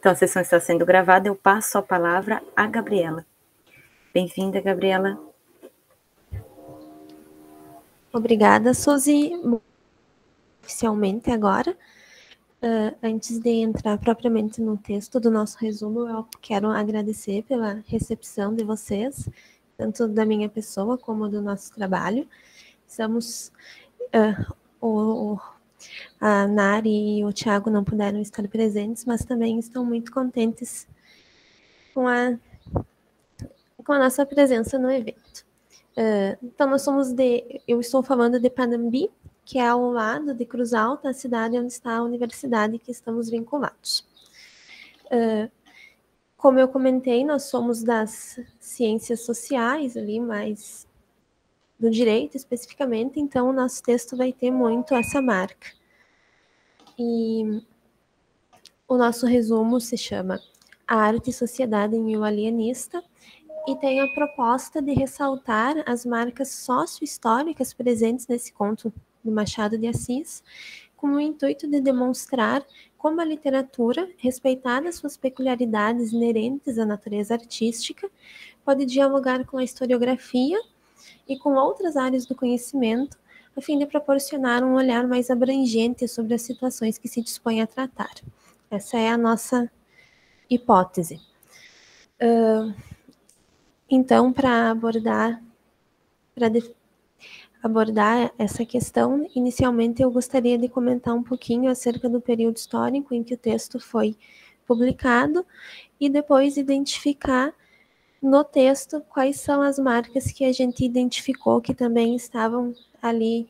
Então, a sessão está sendo gravada, eu passo a palavra à Gabriela. Bem-vinda, Gabriela. Obrigada, Suzy. Oficialmente agora, antes de entrar propriamente no texto do nosso resumo, eu quero agradecer pela recepção de vocês, tanto da minha pessoa como do nosso trabalho. A Nari e o Thiago não puderam estar presentes, mas também estão muito contentes com a nossa presença no evento. Então, eu estou falando de Panambi, que é ao lado de Cruz Alta, a cidade onde está a universidade que estamos vinculados. Como eu comentei, nós somos das ciências sociais, ali, mais do direito especificamente, então o nosso texto vai ter muito essa marca. E o nosso resumo se chama A Arte e Sociedade em O Alienista, e tem a proposta de ressaltar as marcas sócio-históricas presentes nesse conto do Machado de Assis, com o intuito de demonstrar como a literatura, respeitada suas peculiaridades inerentes à natureza artística, pode dialogar com a historiografia e com outras áreas do conhecimento, a fim de proporcionar um olhar mais abrangente sobre as situações que se dispõe a tratar. Essa é a nossa hipótese. Então, para abordar essa questão, inicialmente eu gostaria de comentar um pouquinho acerca do período histórico em que o texto foi publicado e depois identificar no texto quais são as marcas que a gente identificou que também estavam ali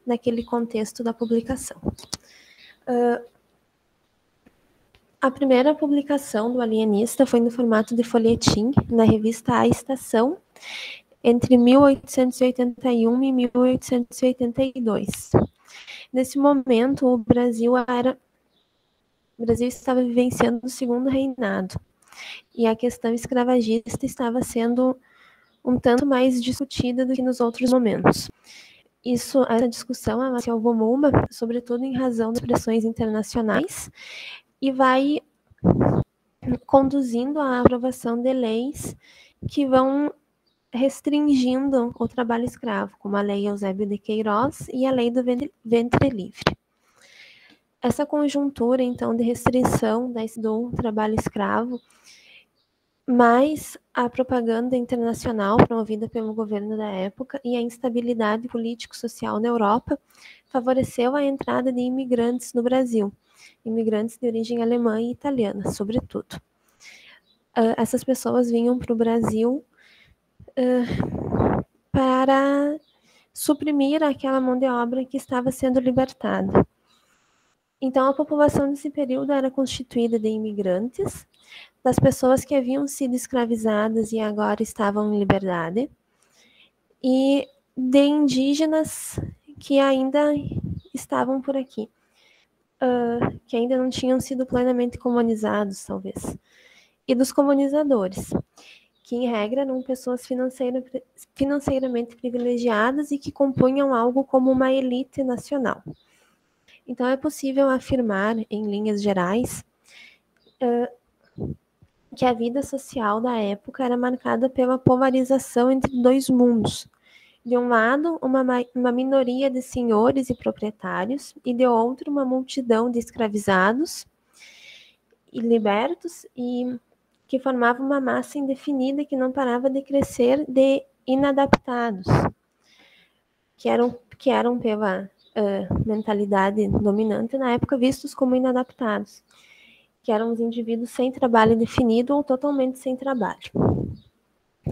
naquele contexto da publicação. A primeira publicação do Alienista foi no formato de folhetim, na revista A Estação, entre 1881 e 1882. Nesse momento, o Brasil estava vivenciando o segundo reinado, e a questão escravagista estava sendo um tanto mais discutida do que nos outros momentos. Essa discussão ela se alvomuma, sobretudo em razão das pressões internacionais, e vai conduzindo à aprovação de leis que vão restringindo o trabalho escravo, como a Lei Eusébio de Queiroz e a Lei do Ventre Livre. Essa conjuntura, então, de restrição do trabalho escravo, mais a propaganda internacional promovida pelo governo da época e a instabilidade político-social na Europa, favoreceu a entrada de imigrantes no Brasil, imigrantes de origem alemã e italiana, sobretudo. Essas pessoas vinham para o Brasil para suprimir aquela mão de obra que estava sendo libertada. Então, a população desse período era constituída de imigrantes, das pessoas que haviam sido escravizadas e agora estavam em liberdade, e de indígenas que ainda estavam por aqui, que ainda não tinham sido plenamente colonizados, talvez, e dos colonizadores, que em regra eram pessoas financeiramente privilegiadas e que compunham algo como uma elite nacional. Então, é possível afirmar, em linhas gerais, que a vida social da época era marcada pela polarização entre dois mundos. De um lado, uma minoria de senhores e proprietários, e de outro, uma multidão de escravizados e libertos, e que formava uma massa indefinida que não parava de crescer de inadaptados, que eram pela mentalidade dominante na época vistos como inadaptados, que eram os indivíduos sem trabalho definido ou totalmente sem trabalho.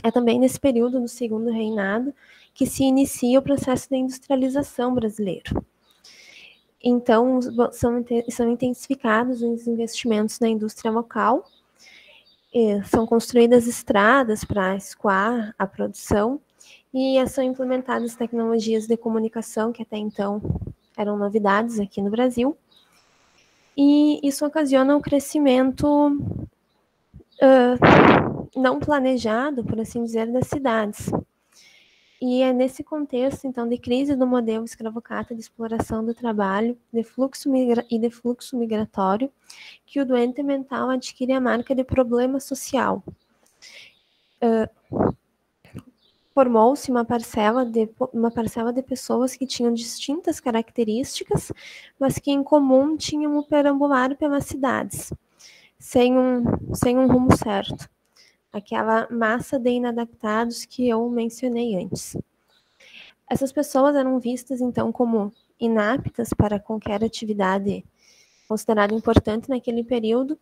É também nesse período do segundo reinado que se inicia o processo de industrialização brasileiro. Então, são intensificados os investimentos na indústria local, são construídas estradas para escoar a produção e são implementadas tecnologias de comunicação que até então eram novidades aqui no Brasil. E isso ocasiona um crescimento não planejado, por assim dizer, das cidades. E é nesse contexto, então, de crise do modelo escravocrata de exploração do trabalho de fluxo migratório, que o doente mental adquire a marca de problema social. Formou-se uma parcela de pessoas que tinham distintas características, mas que em comum tinham o perambular pelas cidades, sem um rumo certo. Aquela massa de inadaptados que eu mencionei antes. Essas pessoas eram vistas, então, como inaptas para qualquer atividade considerada importante naquele período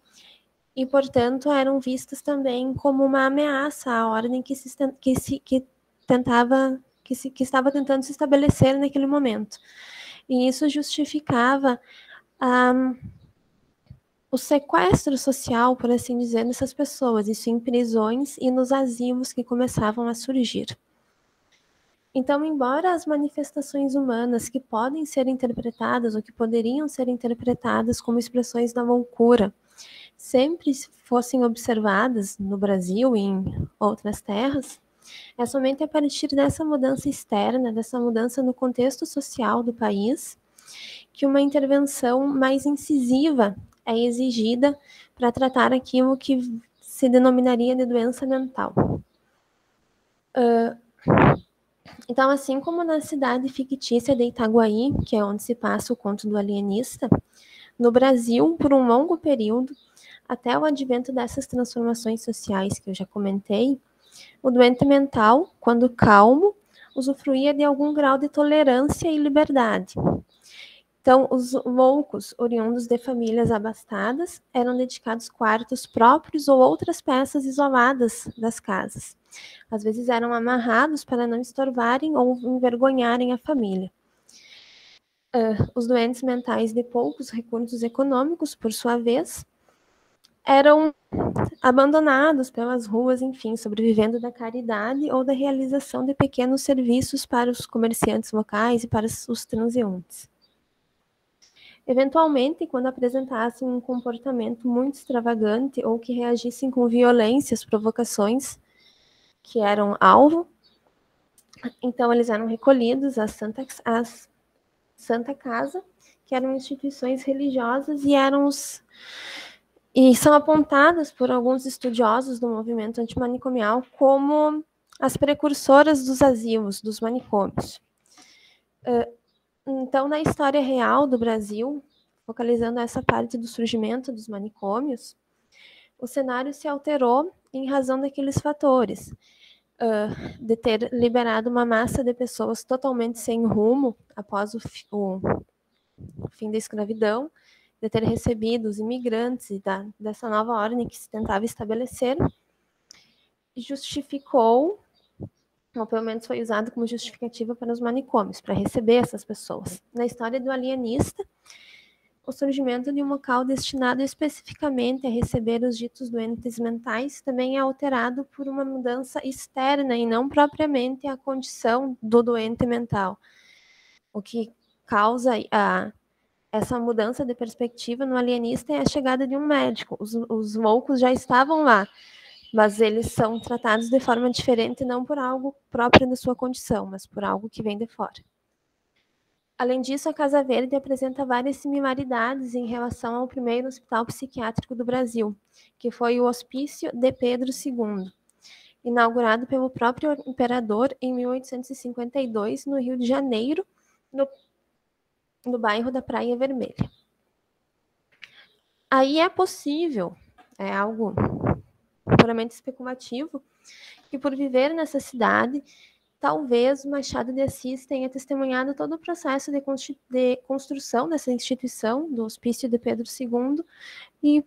e, portanto, eram vistas também como uma ameaça à ordem que estava tentando se estabelecer naquele momento. E isso justificava o sequestro social, por assim dizer, dessas pessoas, isso em prisões e nos asilos que começavam a surgir. Então, embora as manifestações humanas que podem ser interpretadas ou que poderiam ser interpretadas como expressões da loucura sempre fossem observadas no Brasil e em outras terras, é somente a partir dessa mudança externa, dessa mudança no contexto social do país, que uma intervenção mais incisiva é exigida para tratar aquilo que se denominaria de doença mental. Então, assim como na cidade fictícia de Itaguaí, que é onde se passa o conto do alienista, no Brasil, por um longo período, até o advento dessas transformações sociais que eu já comentei, o doente mental, quando calmo, usufruía de algum grau de tolerância e liberdade. Então, os loucos, oriundos de famílias abastadas, eram dedicados quartos próprios ou outras peças isoladas das casas. Às vezes eram amarrados para não estorvarem ou envergonharem a família. Os doentes mentais de poucos recursos econômicos, por sua vez, eram abandonados pelas ruas, enfim, sobrevivendo da caridade ou da realização de pequenos serviços para os comerciantes locais e para os transeuntes. Eventualmente, quando apresentassem um comportamento muito extravagante ou que reagissem com violência às provocações que eram alvo, então eles eram recolhidos às Santa Casa, que eram instituições religiosas e são apontadas por alguns estudiosos do movimento antimanicomial como as precursoras dos asilos, dos manicômios. Então, na história real do Brasil, focalizando essa parte do surgimento dos manicômios, o cenário se alterou em razão daqueles fatores, de ter liberado uma massa de pessoas totalmente sem rumo após o fim da escravidão, de ter recebido os imigrantes e dessa nova ordem que se tentava estabelecer, justificou, ou pelo menos foi usado como justificativa para os manicômios, para receber essas pessoas. Na história do alienista, o surgimento de um local destinado especificamente a receber os ditos doentes mentais também é alterado por uma mudança externa e não propriamente a condição do doente mental. O que causa essa mudança de perspectiva no alienista é a chegada de um médico. Os loucos já estavam lá, mas eles são tratados de forma diferente, não por algo próprio da sua condição, mas por algo que vem de fora. Além disso, a Casa Verde apresenta várias similaridades em relação ao primeiro hospital psiquiátrico do Brasil, que foi o Hospício de Pedro II, inaugurado pelo próprio imperador em 1852, no Rio de Janeiro, no bairro da Praia Vermelha. Aí é possível, é algo puramente especulativo, que por viver nessa cidade, talvez Machado de Assis tenha testemunhado todo o processo de construção dessa instituição, do Hospício de Pedro II, e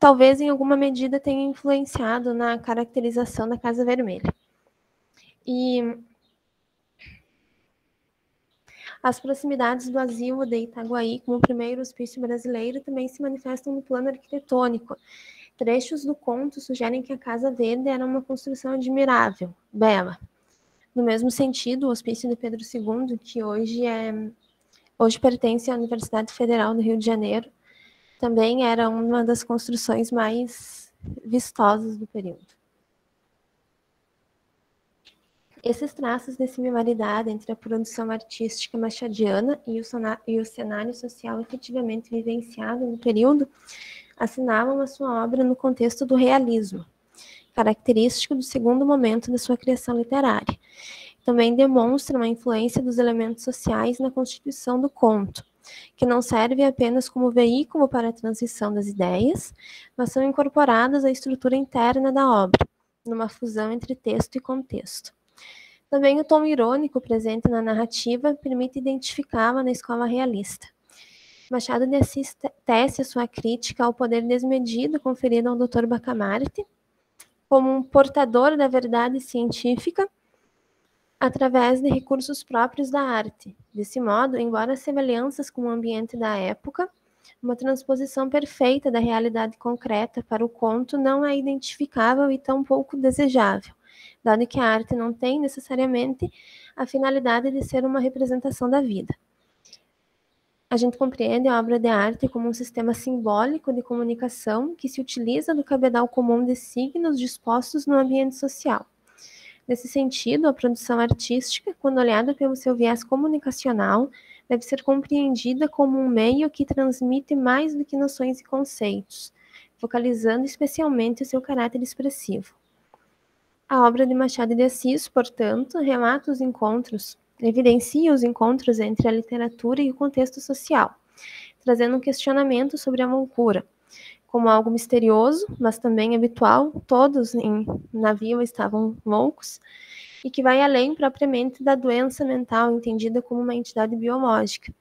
talvez em alguma medida tenha influenciado na caracterização da Casa Vermelha. E as proximidades do asilo de Itaguaí, como o primeiro hospício brasileiro, também se manifestam no plano arquitetônico. Trechos do conto sugerem que a Casa Verde era uma construção admirável, bela. No mesmo sentido, o Hospício de Pedro II, que hoje pertence à Universidade Federal do Rio de Janeiro, também era uma das construções mais vistosas do período. Esses traços de similaridade entre a produção artística machadiana e o cenário social efetivamente vivenciado no período assinalam a sua obra no contexto do realismo, característico do segundo momento da sua criação literária. Também demonstram a influência dos elementos sociais na constituição do conto, que não serve apenas como veículo para a transição das ideias, mas são incorporadas à estrutura interna da obra, numa fusão entre texto e contexto. Também o tom irônico presente na narrativa permite identificá-la na escola realista. Machado de Assis tece a sua crítica ao poder desmedido conferido ao Dr. Bacamarte como um portador da verdade científica através de recursos próprios da arte. Desse modo, embora as semelhanças com o ambiente da época, uma transposição perfeita da realidade concreta para o conto não é identificável e tampouco desejável, dado que a arte não tem necessariamente a finalidade de ser uma representação da vida. A gente compreende a obra de arte como um sistema simbólico de comunicação que se utiliza do cabedal comum de signos dispostos no ambiente social. Nesse sentido, a produção artística, quando olhada pelo seu viés comunicacional, deve ser compreendida como um meio que transmite mais do que noções e conceitos, focalizando especialmente o seu caráter expressivo. A obra de Machado de Assis, portanto, evidencia os encontros entre a literatura e o contexto social, trazendo um questionamento sobre a loucura, como algo misterioso, mas também habitual, todos na vila estavam loucos, e que vai além propriamente da doença mental entendida como uma entidade biológica,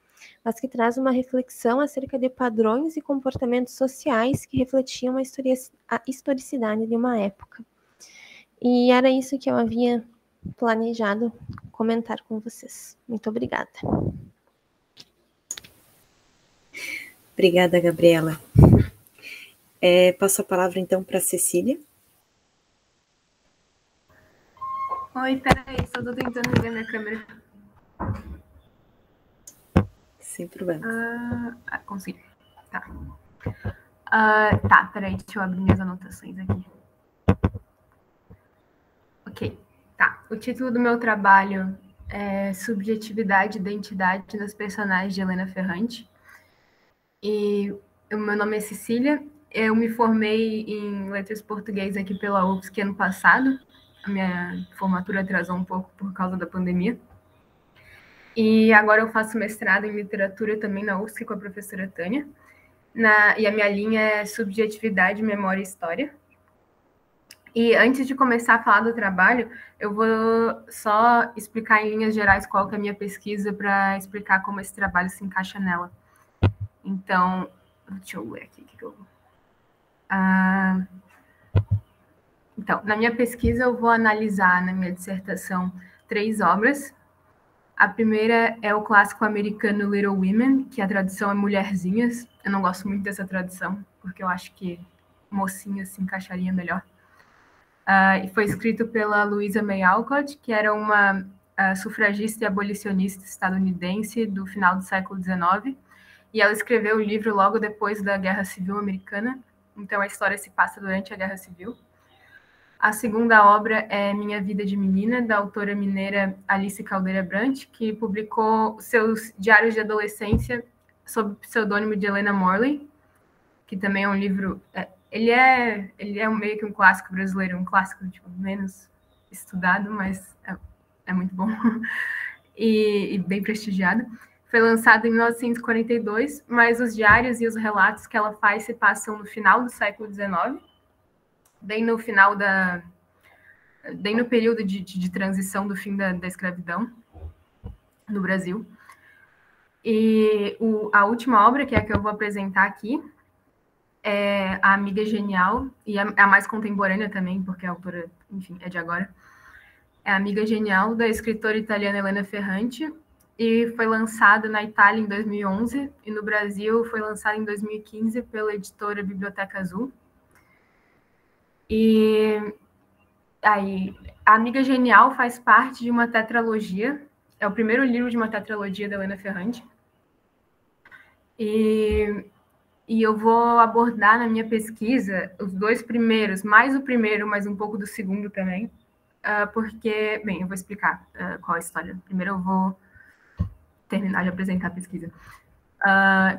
mas que traz uma reflexão acerca de padrões e comportamentos sociais que refletiam a historicidade de uma época. E era isso que eu havia planejado comentar com vocês. Muito obrigada. Obrigada, Gabriela. Passo a palavra, então, para a Cecília. Oi, peraí, só estou tentando ver minha câmera. Sem problema. Consegui. Tá. Tá, peraí, deixa eu abrir minhas anotações aqui. Ok, tá. O título do meu trabalho é Subjetividade e Identidade das Personagens de Helena Ferrante. E o meu nome é Cecília. Eu me formei em Letras Português aqui pela UFSC ano passado. A minha formatura atrasou um pouco por causa da pandemia. E agora eu faço mestrado em literatura também na UFSC com a professora Tânia. E a minha linha é Subjetividade, Memória e História. E antes de começar a falar do trabalho, eu vou só explicar em linhas gerais qual que é a minha pesquisa para explicar como esse trabalho se encaixa nela. Então, deixa eu ler aqui o que eu vou. Então, na minha pesquisa, eu vou analisar, na minha dissertação, 3 obras. A primeira é o clássico americano Little Women, que a tradução é Mulherzinhas. Eu não gosto muito dessa tradução, porque eu acho que mocinhas se encaixaria melhor. E foi escrito pela Louisa May Alcott, que era uma sufragista e abolicionista estadunidense do final do século XIX. E ela escreveu o livro logo depois da Guerra Civil Americana. Então, a história se passa durante a Guerra Civil. A segunda obra é Minha Vida de Menina, da autora mineira Alice Caldeira Brant, que publicou seus diários de adolescência sob o pseudônimo de Helena Morley, que também é um livro... Ele é meio que um clássico brasileiro, um clássico tipo, menos estudado, mas é muito bom e bem prestigiado. Foi lançado em 1942, mas os diários e os relatos que ela faz se passam no final do século XIX, bem no final bem no período de transição do fim da escravidão no Brasil. E a última obra, que é a que eu vou apresentar aqui, é A Amiga Genial, e é a mais contemporânea também, porque a autora, enfim, é de agora. É A Amiga Genial, da escritora italiana Helena Ferrante, e foi lançado na Itália em 2011, e no Brasil foi lançado em 2015 pela editora Biblioteca Azul. E aí, A Amiga Genial faz parte de uma tetralogia, é o primeiro livro de uma tetralogia da Helena Ferrante. E eu vou abordar na minha pesquisa os 2 primeiros, mais o primeiro, mas um pouco do segundo também, porque... Bem, eu vou explicar qual é a história. Primeiro eu vou terminar de apresentar a pesquisa.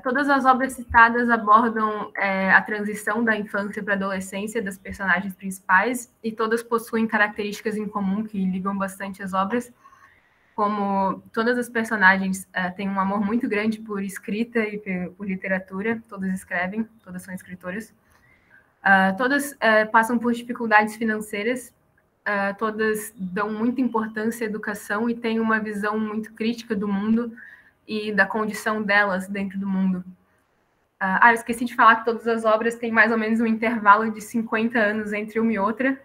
Todas as obras citadas abordam a transição da infância para a adolescência das personagens principais, e todas possuem características em comum que ligam bastante as obras, como todas as personagens têm um amor muito grande por escrita e por literatura, todas escrevem, todas são escritoras. Todas passam por dificuldades financeiras, todas dão muita importância à educação e têm uma visão muito crítica do mundo e da condição delas dentro do mundo. Eu esqueci de falar que todas as obras têm mais ou menos um intervalo de 50 anos entre uma e outra.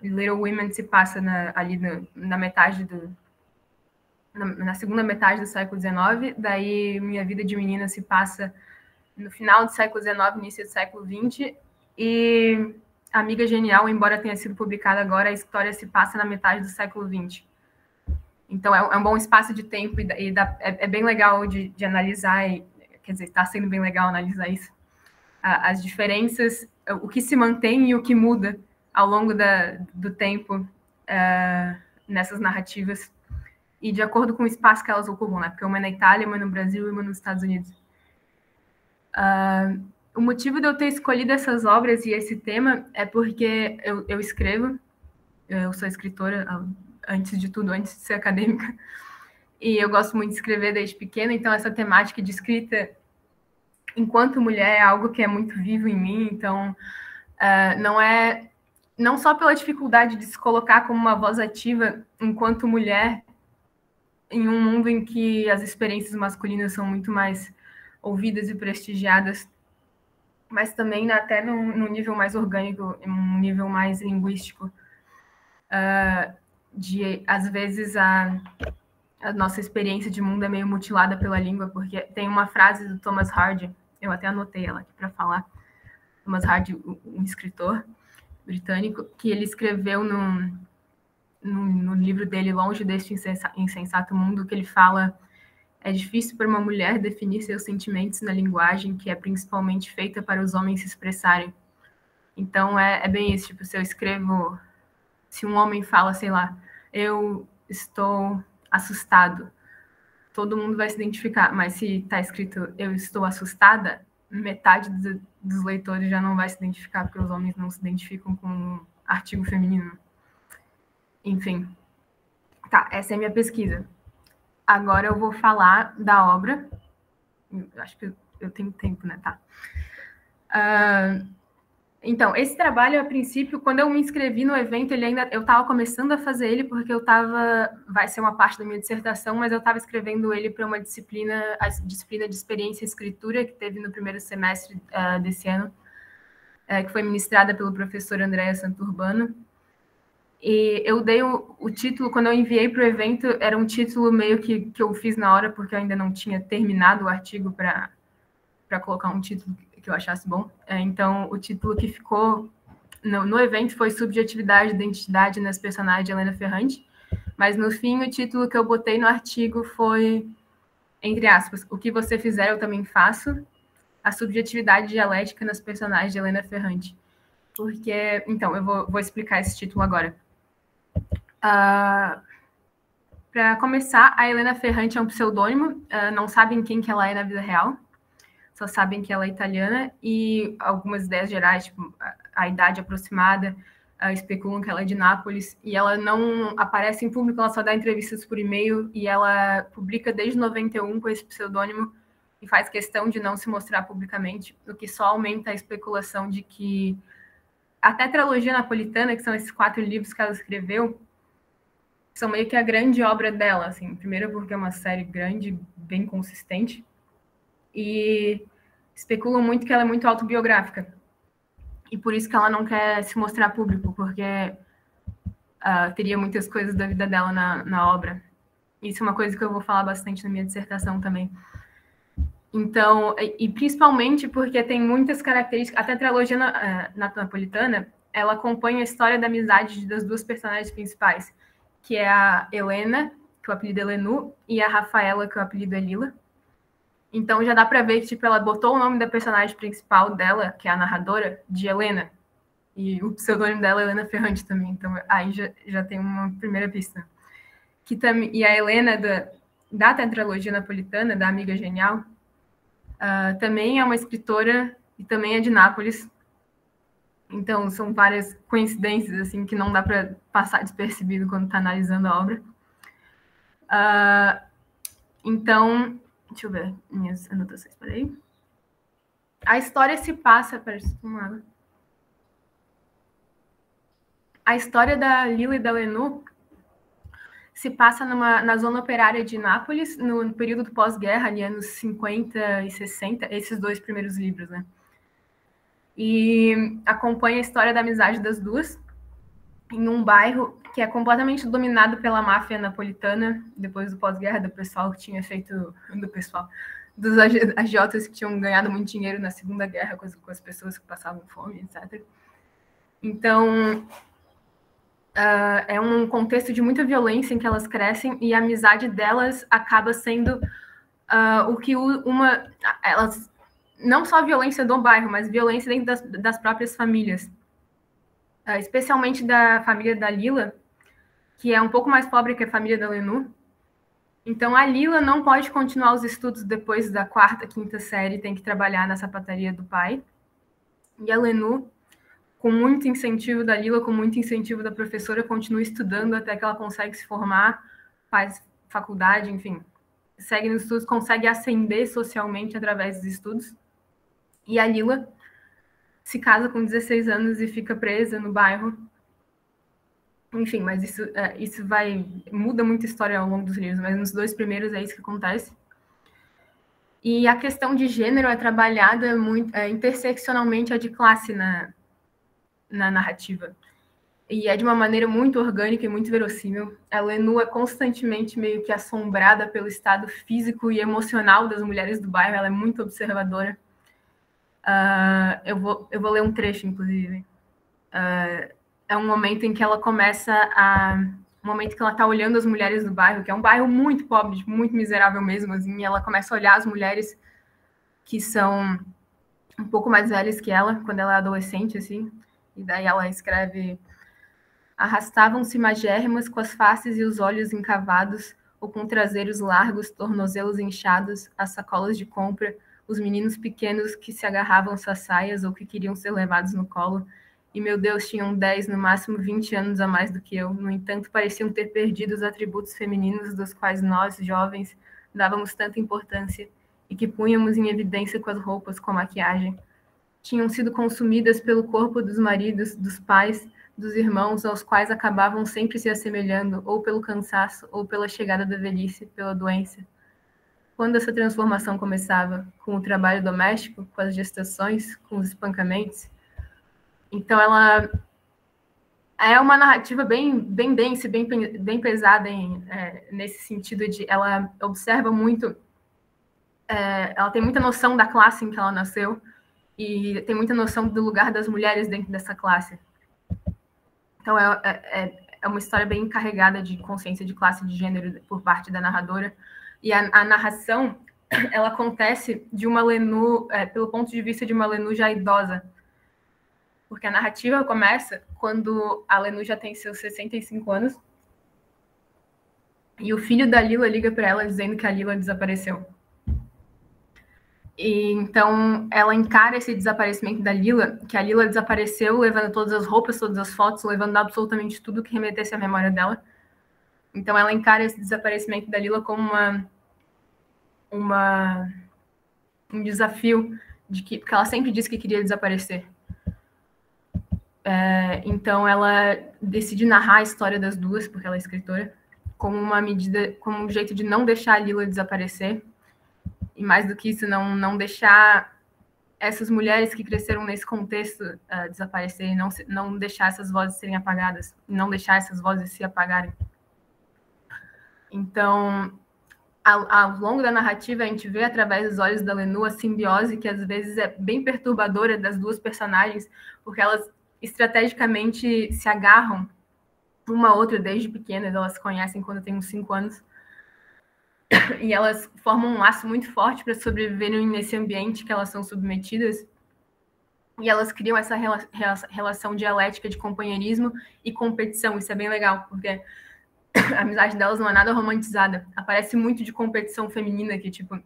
Little Women se passa ali na metade na segunda metade do século XIX, daí Minha Vida de Menina se passa no final do século XIX, início do século XX, e Amiga Genial, embora tenha sido publicada agora, a história se passa na metade do século XX. Então, é um bom espaço de tempo e é bem legal de analisar, quer dizer, está sendo bem legal analisar isso. As diferenças, o que se mantém e o que muda ao longo do tempo nessas narrativas, e de acordo com o espaço que elas ocupam, né? Porque uma é na Itália, uma no Brasil e uma nos Estados Unidos. O motivo de eu ter escolhido essas obras e esse tema é porque eu escrevo, eu sou escritora, antes de tudo, antes de ser acadêmica, e eu gosto muito de escrever desde pequena, então essa temática de escrita enquanto mulher é algo que é muito vivo em mim, então não só pela dificuldade de se colocar como uma voz ativa enquanto mulher em um mundo em que as experiências masculinas são muito mais ouvidas e prestigiadas, mas também até num nível mais orgânico, num nível mais linguístico, às vezes a nossa experiência de mundo é meio mutilada pela língua, porque tem uma frase do Thomas Hardy, eu até anotei ela aqui para falar, Thomas Hardy, um escritor britânico, que ele escreveu no livro dele, Longe deste Insensato Mundo, que ele fala: é difícil para uma mulher definir seus sentimentos na linguagem que é principalmente feita para os homens se expressarem. Então, é bem isso, tipo, se eu escrevo, se um homem fala, sei lá, eu estou assustado, todo mundo vai se identificar, mas se está escrito eu estou assustada, metade dos leitores já não vai se identificar, porque os homens não se identificam com um artigo feminino. Enfim. Tá, essa é a minha pesquisa. Agora eu vou falar da obra. Acho que eu tenho tempo, né? Tá. Então, esse trabalho, a princípio, quando eu me inscrevi no evento, eu estava começando a fazer ele, porque vai ser uma parte da minha dissertação, mas eu estava escrevendo ele para uma disciplina, a disciplina de experiência e escritura, que teve no primeiro semestre desse ano, que foi ministrada pelo professor Andréa Santurbano. E eu dei o título, quando eu enviei para o evento, era um título meio que eu fiz na hora, porque eu ainda não tinha terminado o artigo para colocar um título que eu achasse bom. Então, o título que ficou no evento foi Subjetividade e Identidade nas Personagens de Helena Ferrante, mas, no fim, o título que eu botei no artigo foi, entre aspas, O que você fizer eu também faço, a subjetividade dialética nas personagens de Helena Ferrante. Porque, então, eu vou explicar esse título agora. Para começar, a Helena Ferrante é um pseudônimo, não sabem quem que ela é na vida real, só sabem que ela é italiana, e algumas ideias gerais, tipo a idade aproximada, especulam que ela é de Nápoles, e ela não aparece em público, ela só dá entrevistas por e-mail, e ela publica desde 91 com esse pseudônimo, e faz questão de não se mostrar publicamente, o que só aumenta a especulação de que a Tetralogia Napolitana, que são esses 4 livros que ela escreveu, são meio que a grande obra dela, assim. Primeiro porque é uma série grande, bem consistente, e especulam muito que ela é muito autobiográfica. E por isso que ela não quer se mostrar público, porque teria muitas coisas da vida dela na obra. Isso é uma coisa que eu vou falar bastante na minha dissertação também. Então, e principalmente porque tem muitas características. A Tetralogia Napolitana, ela acompanha a história da amizade das 2 personagens principais, que é a Helena, que o apelido é Lenu, e a Rafaela, que o apelido é Lila. Então já dá para ver que tipo, ela botou o nome da personagem principal dela, que é a narradora, de Helena. E o pseudônimo dela é Helena Ferrante também, então aí já tem uma primeira pista. E a Helena da tetralogia napolitana, da Amiga Genial, também é uma escritora e também é de Nápoles. Então, são várias coincidências assim que não dá para passar despercebido quando está analisando a obra. Então, deixa eu ver minhas anotações, peraí. A história se passa... A história da Lila e da Lenú se passa na zona operária de Nápoles, no período do pós-guerra, ali anos 50 e 60, esses dois primeiros livros, né? E acompanha a história da amizade das duas, em um bairro que é completamente dominado pela máfia napolitana, depois do pós-guerra, do pessoal que tinha feito... dos agiotas que tinham ganhado muito dinheiro na Segunda Guerra com as pessoas que passavam fome, etc. Então... é um contexto de muita violência em que elas crescem, e a amizade delas acaba sendo o que elas, não só a violência do bairro, mas violência dentro das próprias famílias, especialmente da família da Lila, que é um pouco mais pobre que a família da Lenú. Então a Lila não pode continuar os estudos depois da 4ª, 5ª série, tem que trabalhar na sapataria do pai, e a Lenú, com muito incentivo da Lila, com muito incentivo da professora, continua estudando até que ela consegue se formar, faz faculdade, enfim, segue nos estudos, consegue ascender socialmente através dos estudos. E a Lila se casa com 16 anos e fica presa no bairro. Enfim, mas isso muda muito a história ao longo dos livros, mas nos 2 primeiros é isso que acontece. E a questão de gênero é trabalhada muito interseccionalmente a de classe na narrativa. E é de uma maneira muito orgânica e muito verossímil. A Lenú é constantemente meio que assombrada pelo estado físico e emocional das mulheres do bairro, ela é muito observadora. Eu vou ler um trecho, inclusive. É um momento em que ela começa um momento que ela está olhando as mulheres do bairro, que é um bairro muito pobre, muito miserável mesmo, assim, e ela começa a olhar as mulheres que são um pouco mais velhas que ela, quando ela é adolescente, assim. E daí ela escreve: arrastavam-se magérrimas com as faces e os olhos encavados, ou com traseiros largos, tornozelos inchados, as sacolas de compra, os meninos pequenos que se agarravam suas saias ou que queriam ser levados no colo. E, meu Deus, tinham 10, no máximo 20 anos a mais do que eu. No entanto, pareciam ter perdido os atributos femininos dos quais nós, jovens, dávamos tanta importância e que punhamos em evidência com as roupas, com a maquiagem. Tinham sido consumidas pelo corpo dos maridos, dos pais, dos irmãos, aos quais acabavam sempre se assemelhando, ou pelo cansaço, ou pela chegada da velhice, pela doença. Quando essa transformação começava? Com o trabalho doméstico, com as gestações, com os espancamentos? Então, ela é uma narrativa bem densa, bem pesada nesse sentido de... Ela observa muito... ela tem muita noção da classe em que ela nasceu, e tem muita noção do lugar das mulheres dentro dessa classe. Então, é uma história bem carregada de consciência de classe e de gênero por parte da narradora. E a narração, ela acontece de uma Lenú, pelo ponto de vista de uma Lenú já idosa. Porque a narrativa começa quando a Lenú já tem seus 65 anos, e o filho da Lila liga para ela dizendo que a Lila desapareceu. E então ela encara esse desaparecimento da Lila, que a Lila desapareceu levando todas as roupas, todas as fotos, levando absolutamente tudo que remetesse à memória dela. Então ela encara esse desaparecimento da Lila como um desafio, porque ela sempre disse que queria desaparecer. Então ela decide narrar a história das duas, porque ela é escritora, como uma medida, como um jeito de não deixar a Lila desaparecer. E mais do que isso, não deixar essas mulheres que cresceram nesse contexto desaparecerem, não deixar essas vozes serem apagadas, não deixar essas vozes se apagarem. Então, ao longo da narrativa, a gente vê através dos olhos da Lenú a simbiose, que às vezes é bem perturbadora das duas personagens, porque elas estrategicamente se agarram uma a outra desde pequenas, elas se conhecem quando têm uns 5 anos, e elas formam um laço muito forte para sobreviverem nesse ambiente que elas são submetidas. e elas criam essa relação dialética de companheirismo e competição. Isso é bem legal, porque a amizade delas não é nada romantizada. Aparece muito de competição feminina, que, tipo...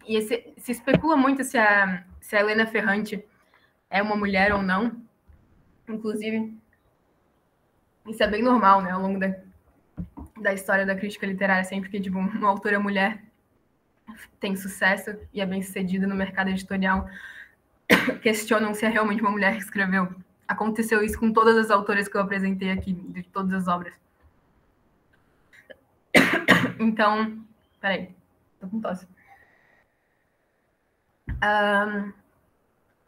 E se especula muito se a Helena Ferrante é uma mulher ou não. Inclusive, isso é bem normal, né, ao longo da história da crítica literária, sempre que, tipo, uma autora mulher tem sucesso e é bem sucedida no mercado editorial, questionam se é realmente uma mulher que escreveu. Aconteceu isso com todas as autoras que eu apresentei aqui, de todas as obras. Então, peraí, tô com tosse.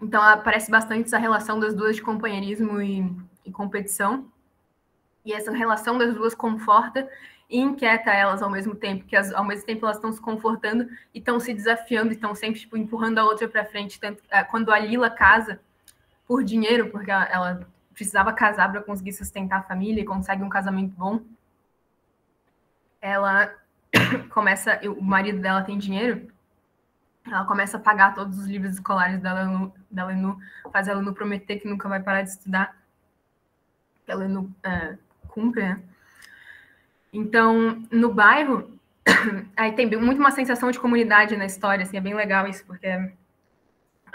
Então, aparece bastante essa relação das duas de companheirismo e competição. E essa relação das duas conforta e inquieta elas ao mesmo tempo, que ao mesmo tempo elas estão se confortando e estão se desafiando, e estão sempre, tipo, empurrando a outra para frente. Tanto, quando a Lila casa por dinheiro, porque ela precisava casar para conseguir sustentar a família e consegue um casamento bom, ela começa... O marido dela tem dinheiro, ela começa a pagar todos os livros escolares da Lenu, faz a Lenu prometer que nunca vai parar de estudar. A Lenu cumpre, né? Então, no bairro, aí tem muito uma sensação de comunidade na história, assim, é bem legal isso, porque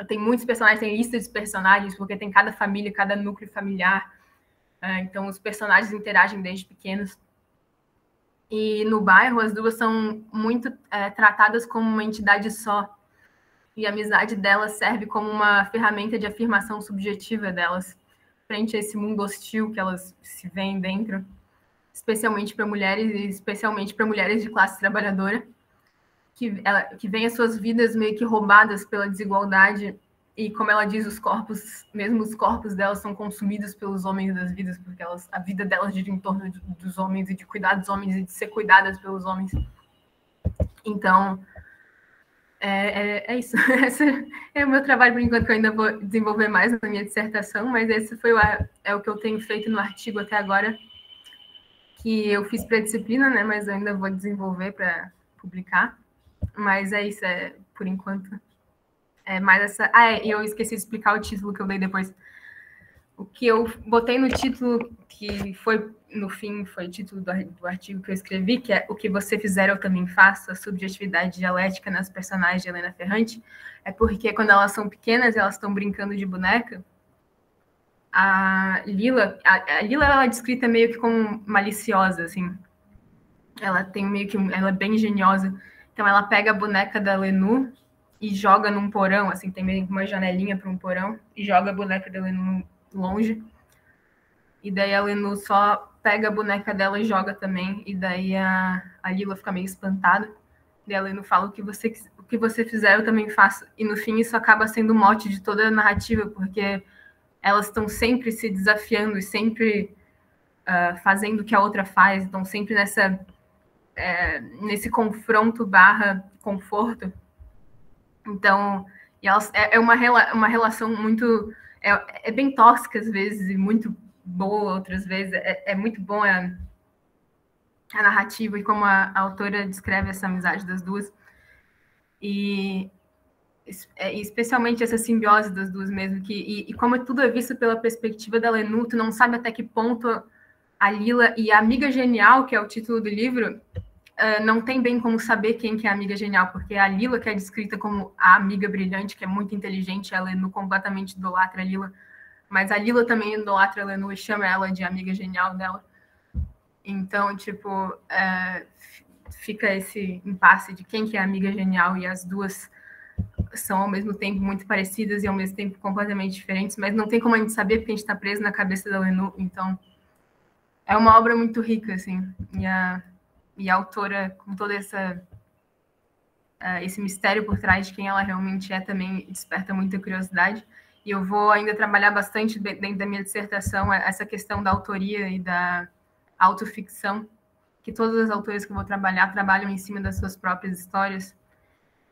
tem muitos personagens, tem lista de personagens, porque tem cada família, cada núcleo familiar, então os personagens interagem desde pequenos. E no bairro, as duas são muito tratadas como uma entidade só, e a amizade delas serve como uma ferramenta de afirmação subjetiva delas, frente a esse mundo hostil que elas se veem dentro, especialmente para mulheres, e especialmente para mulheres de classe trabalhadora, que veem as suas vidas meio que roubadas pela desigualdade, e, como ela diz, mesmo os corpos delas são consumidos pelos homens das vidas, porque a vida delas gira em torno dos homens, e de cuidar dos homens, e de ser cuidadas pelos homens. Então, é isso. Esse é o meu trabalho, por enquanto, que eu ainda vou desenvolver mais na minha dissertação, mas esse foi o que eu tenho feito no artigo até agora, que eu fiz para a disciplina, né, mas eu ainda vou desenvolver para publicar. Mas é isso, por enquanto. É mais essa... e eu esqueci de explicar o título que eu dei depois. O que eu botei no título, que foi, no fim, foi o título do artigo que eu escrevi, que é O que você fizer, eu também faço, a subjetividade dialética nas personagens de Helena Ferrante, é porque quando elas são pequenas, elas estão brincando de boneca, a Lila ela é descrita meio que como maliciosa, assim. Ela é bem engenhosa. Então ela pega a boneca da Lenu e joga num porão, assim, tem meio que uma janelinha para um porão, e joga a boneca da Lenu longe. E daí a Lenu só pega a boneca dela e joga também, e daí a Lila fica meio espantada. E a Lenu fala: o que você fizer, eu também faço. E no fim isso acaba sendo o mote de toda a narrativa, porque elas estão sempre se desafiando e sempre fazendo o que a outra faz, estão sempre nesse confronto / conforto. Então, e elas, é uma relação muito... É bem tóxica às vezes e muito boa outras vezes. É muito bom a narrativa e como a autora descreve essa amizade das duas. E especialmente essa simbiose das duas mesmo, e como tudo é visto pela perspectiva da Lenu, tu não sabe até que ponto a Lila e a amiga genial, que é o título do livro, não tem bem como saber quem que é a amiga genial, porque a Lila, que é descrita como a amiga brilhante, que é muito inteligente, a Lenu completamente idolatra a Lila, mas a Lila também idolatra a Lenu e chama ela de amiga genial dela. Então, tipo, fica esse impasse de quem que é a amiga genial, e as duas são ao mesmo tempo muito parecidas e ao mesmo tempo completamente diferentes, mas não tem como a gente saber porque a gente está preso na cabeça da Lenu. Então é uma obra muito rica, assim, e a autora, com todo esse mistério por trás de quem ela realmente é, também desperta muita curiosidade. E eu vou ainda trabalhar bastante dentro da minha dissertação essa questão da autoria e da autoficção, que todas as autoras que eu vou trabalhar trabalham em cima das suas próprias histórias.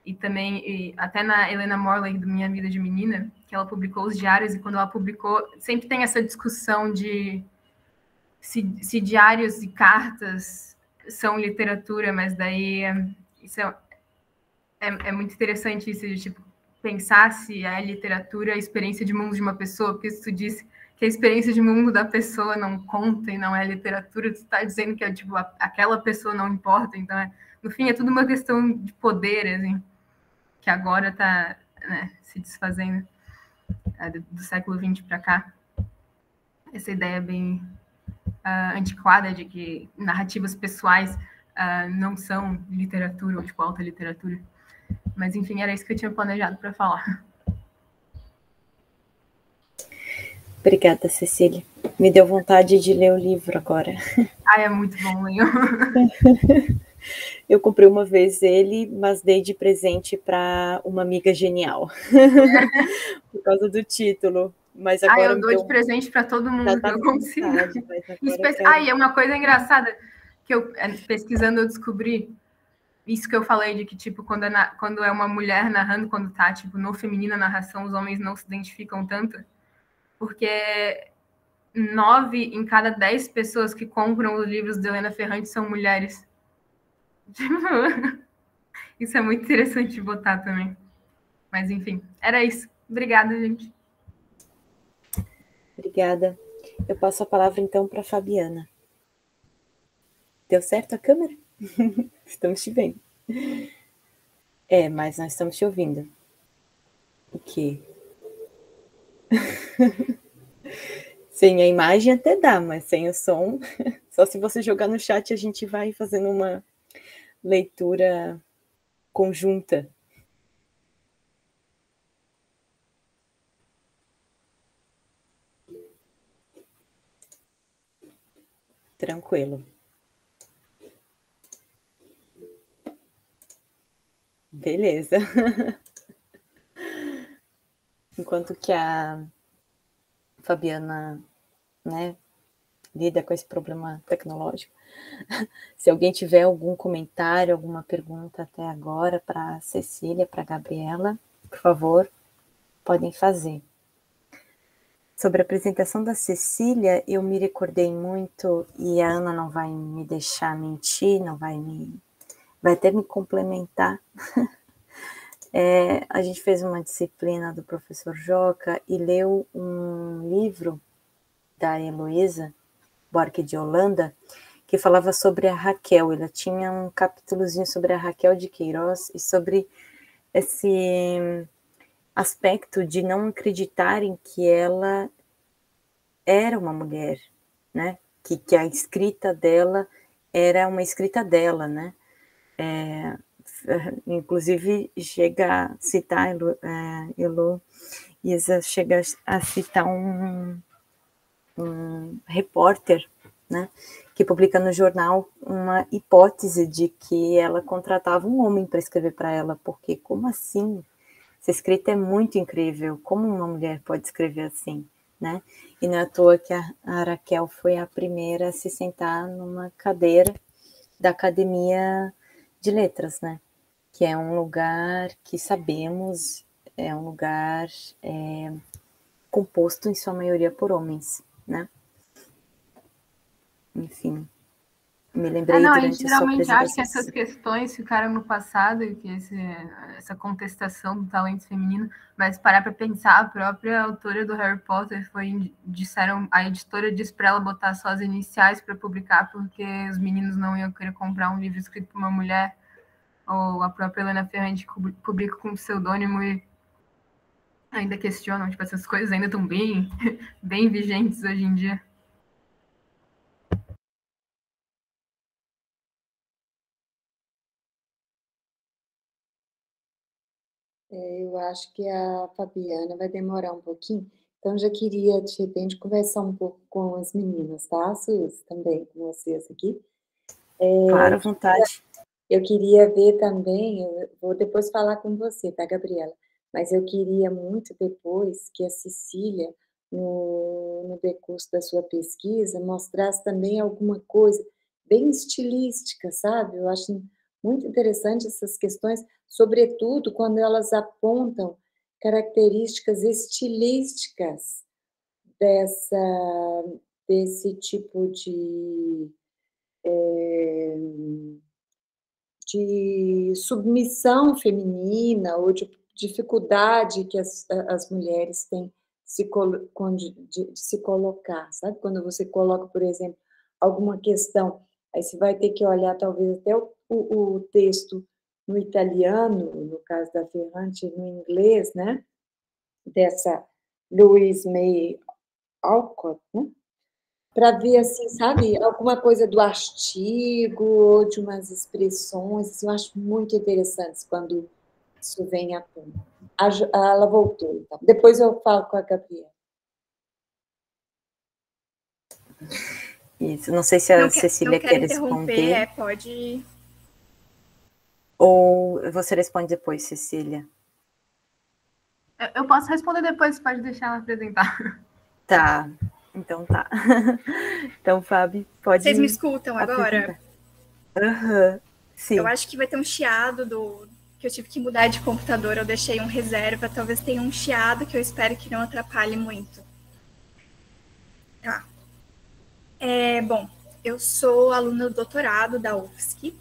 E também, até na Helena Morley, do Minha Vida de Menina, que ela publicou os diários, e quando ela publicou, sempre tem essa discussão de se diários e cartas são literatura, mas daí isso é muito interessante, isso de, tipo, pensar se a literatura é a experiência de mundo de uma pessoa, porque se tu disse que a experiência de mundo da pessoa não conta e não é literatura, tu está dizendo que tipo, aquela pessoa não importa, então, no fim, é tudo uma questão de poder, assim, que agora está, né, se desfazendo do século XX para cá. Essa ideia bem antiquada de que narrativas pessoais não são literatura ou tipo alta literatura. Mas enfim, era isso que eu tinha planejado para falar. Obrigada, Cecília. Me deu vontade de ler o livro agora. É muito bom, Leon. Eu comprei uma vez ele, mas dei de presente para uma amiga genial. Por causa do título. Mas agora eu dou de presente para todo mundo que eu consigo. E é uma coisa engraçada que eu, pesquisando, eu descobri isso que eu falei de que, tipo, quando é uma mulher narrando, quando tá, tipo, no feminino a narração, os homens não se identificam tanto. Porque 9 em cada 10 pessoas que compram os livros de Helena Ferrante são mulheres. Isso é muito interessante de botar também. Mas, enfim, era isso. Obrigada, gente. Obrigada. Eu passo a palavra, então, para a Fabiana. Deu certo a câmera? Estamos te vendo. Mas nós estamos te ouvindo. O quê? Sem a imagem até dá, mas sem o som, só se você jogar no chat a gente vai fazendo uma leitura conjunta. Tranquilo. Beleza. Enquanto que a Fabiana, né, lida com esse problema tecnológico, se alguém tiver algum comentário, alguma pergunta até agora para a Cecília, para a Gabriela, por favor, podem fazer. Sobre a apresentação da Cecília, eu me recordei muito, e a Ana não vai me deixar mentir, vai até me complementar. A gente fez uma disciplina do professor Joca e leu um livro da Heloísa Buarque de Holanda, que falava sobre a Raquel. Ela tinha um capítulozinho sobre a Raquel de Queiroz e sobre esse aspecto de não acreditarem que ela era uma mulher, né? Que a escrita dela era uma escrita dela, né? Inclusive chega a citar Heloísa chega a citar um repórter, né, que publica no jornal uma hipótese de que ela contratava um homem para escrever para ela, porque como assim? Essa escrita é muito incrível, como uma mulher pode escrever assim, né? E não é à toa que a Raquel foi a primeira a se sentar numa cadeira da Academia de Letras, né? Que é um lugar que sabemos, é um lugar composto em sua maioria por homens, né? Enfim, me lembrei durante a sua apresentação. Geralmente acho que essas questões ficaram no passado, que essa contestação do talento feminino, mas parar para pensar, a própria autora do Harry Potter a editora disse para ela botar só as iniciais para publicar, porque os meninos não iam querer comprar um livro escrito por uma mulher, ou a própria Helena Ferrante publica com pseudônimo e ainda questionam, tipo, essas coisas ainda estão bem vigentes hoje em dia. Eu acho que a Fabiana vai demorar um pouquinho, então já queria, de repente, conversar um pouco com as meninas, tá, Suzy? Também com vocês aqui. Claro, à vontade. Eu queria ver também, eu vou depois falar com você, tá, Gabriela? Mas eu queria muito depois que a Cecília, no decurso da sua pesquisa, mostrasse também alguma coisa bem estilística, sabe? Eu acho muito interessante essas questões, sobretudo quando elas apontam características estilísticas desse tipo de submissão feminina ou de dificuldade que as mulheres têm de se colocar, sabe? Quando você coloca, por exemplo, alguma questão, aí você vai ter que olhar talvez até o texto no italiano, no caso da Ferrante, no inglês, né? Dessa Louise May Alcott, né? Para ver, assim, sabe, alguma coisa do artigo, ou de umas expressões, assim, eu acho muito interessantes quando isso vem à tona. Ela voltou, então. Depois eu falo com a Gabriela. Isso, não sei se a Cecília quer responder. Pode. Ou você responde depois, Cecília? Eu posso responder depois, pode deixar ela apresentar. Tá, então tá. Então, Fábio, pode. Vocês me escutam agora? Aham, sim. Eu acho que vai ter um chiado que eu tive que mudar de computador, eu deixei um reserva, talvez tenha um chiado que eu espero que não atrapalhe muito. Tá. Bom, eu sou aluna do doutorado da UFSC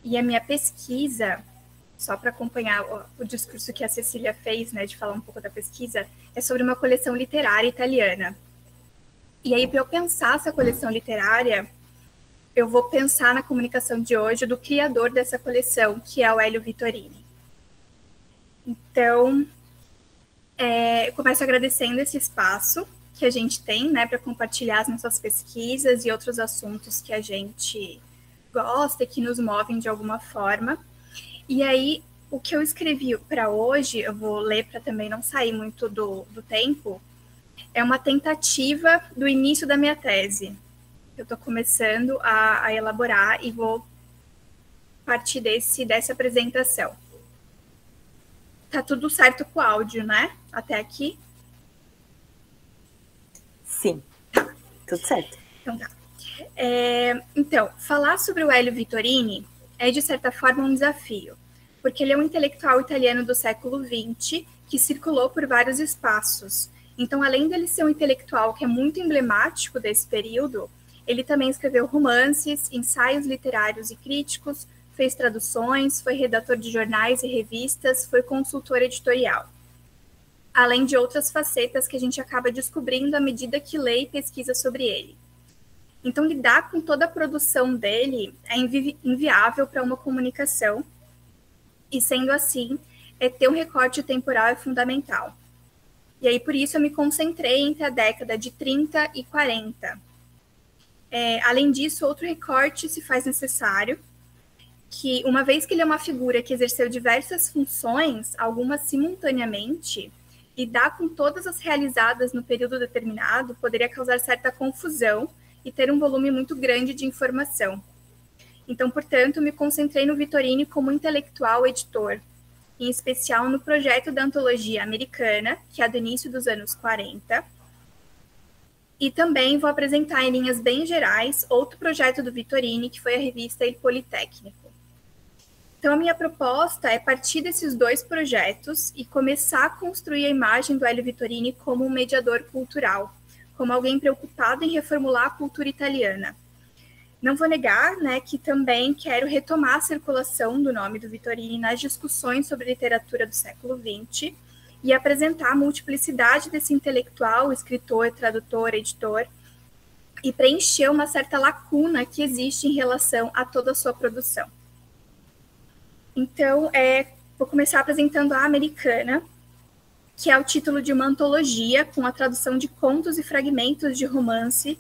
e a minha pesquisa, só para acompanhar o discurso que a Cecília fez, né, de falar um pouco da pesquisa, é sobre uma coleção literária italiana. E aí, para eu pensar essa coleção literária, eu vou pensar na comunicação de hoje do criador dessa coleção, que é o Hélio Vittorini. Então, eu começo agradecendo esse espaço que a gente tem, né, para compartilhar as nossas pesquisas e outros assuntos que a gente gosta e que nos movem de alguma forma. E aí, o que eu escrevi para hoje, eu vou ler para também não sair muito do tempo, é uma tentativa do início da minha tese. Eu estou começando a elaborar e vou partir dessa apresentação. Tá tudo certo com o áudio, né? Até aqui? Sim, tá. Tudo certo. Então tá. Então, falar sobre o Hélio Vittorini é, de certa forma, um desafio, porque ele é um intelectual italiano do século XX que circulou por vários espaços. Então, além dele ser um intelectual que é muito emblemático desse período, ele também escreveu romances, ensaios literários e críticos, fez traduções, foi redator de jornais e revistas, foi consultor editorial. Além de outras facetas que a gente acaba descobrindo à medida que lê e pesquisa sobre ele. Então, lidar com toda a produção dele é inviável para uma comunicação, e sendo assim, ter um recorte temporal é fundamental. E aí, por isso, eu me concentrei entre a década de 30 e 40. Além disso, outro recorte se faz necessário, que uma vez que ele é uma figura que exerceu diversas funções, algumas simultaneamente, lidar com todas as realizadas no período determinado poderia causar certa confusão e ter um volume muito grande de informação. Então, portanto, me concentrei no Vittorini como intelectual editor, em especial no projeto da antologia americana, que é do início dos anos 40, e também vou apresentar em linhas bem gerais outro projeto do Vittorini, que foi a revista Il Politecnico. Então, a minha proposta é partir desses dois projetos e começar a construir a imagem do Hélio Vittorini como um mediador cultural, como alguém preocupado em reformular a cultura italiana. Não vou negar, né, que também quero retomar a circulação do nome do Vittorini nas discussões sobre literatura do século XX e apresentar a multiplicidade desse intelectual, escritor, tradutor, editor, e preencher uma certa lacuna que existe em relação a toda a sua produção. Então, vou começar apresentando a Americana, que é o título de uma antologia com a tradução de contos e fragmentos de romance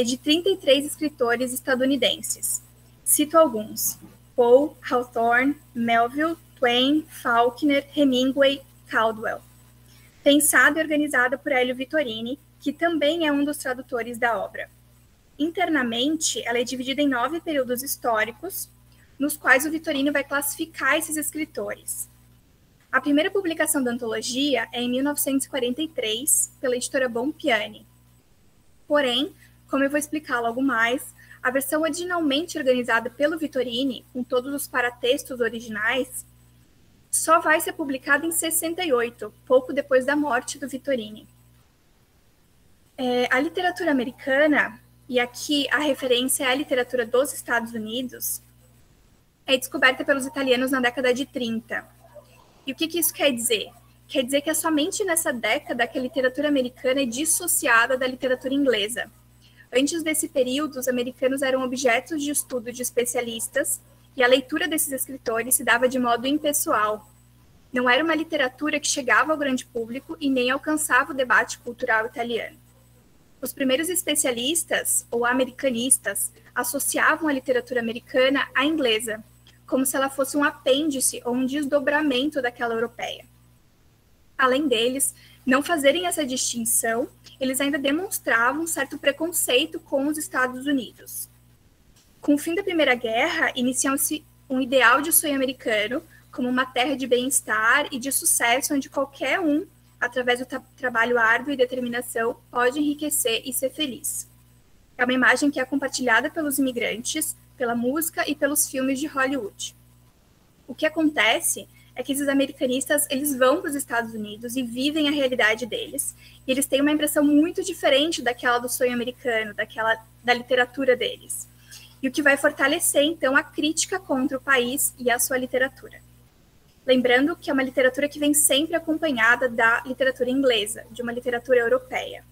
de 33 escritores estadunidenses. Cito alguns: Poe, Hawthorne, Melville, Twain, Faulkner, Hemingway, Caldwell. Pensada e organizada por Hélio Vittorini, que também é um dos tradutores da obra. Internamente, ela é dividida em 9 períodos históricos, nos quais o Vittorini vai classificar esses escritores. A primeira publicação da antologia é em 1943, pela editora Bompiani. Porém, como eu vou explicar logo mais, a versão originalmente organizada pelo Vittorini, com todos os paratextos originais, só vai ser publicada em 68, pouco depois da morte do Vittorini. A literatura americana, e aqui a referência é a literatura dos Estados Unidos, é descoberta pelos italianos na década de 30. E o que isso quer dizer? Quer dizer que é somente nessa década que a literatura americana é dissociada da literatura inglesa. Antes desse período, os americanos eram objetos de estudo de especialistas e a leitura desses escritores se dava de modo impessoal. Não era uma literatura que chegava ao grande público e nem alcançava o debate cultural italiano. Os primeiros especialistas, ou americanistas, associavam a literatura americana à inglesa, como se ela fosse um apêndice ou um desdobramento daquela europeia. Além deles não fazerem essa distinção, eles ainda demonstravam um certo preconceito com os Estados Unidos. Com o fim da Primeira Guerra, iniciou-se um ideal de sonho americano como uma terra de bem-estar e de sucesso onde qualquer um, através do trabalho árduo e determinação, pode enriquecer e ser feliz. É uma imagem que é compartilhada pelos imigrantes, pela música e pelos filmes de Hollywood. O que acontece é que esses americanistas, eles vão para os Estados Unidos e vivem a realidade deles, e eles têm uma impressão muito diferente daquela do sonho americano, da literatura deles. E o que vai fortalecer, então, a crítica contra o país e a sua literatura. Lembrando que é uma literatura que vem sempre acompanhada da literatura inglesa, de uma literatura europeia.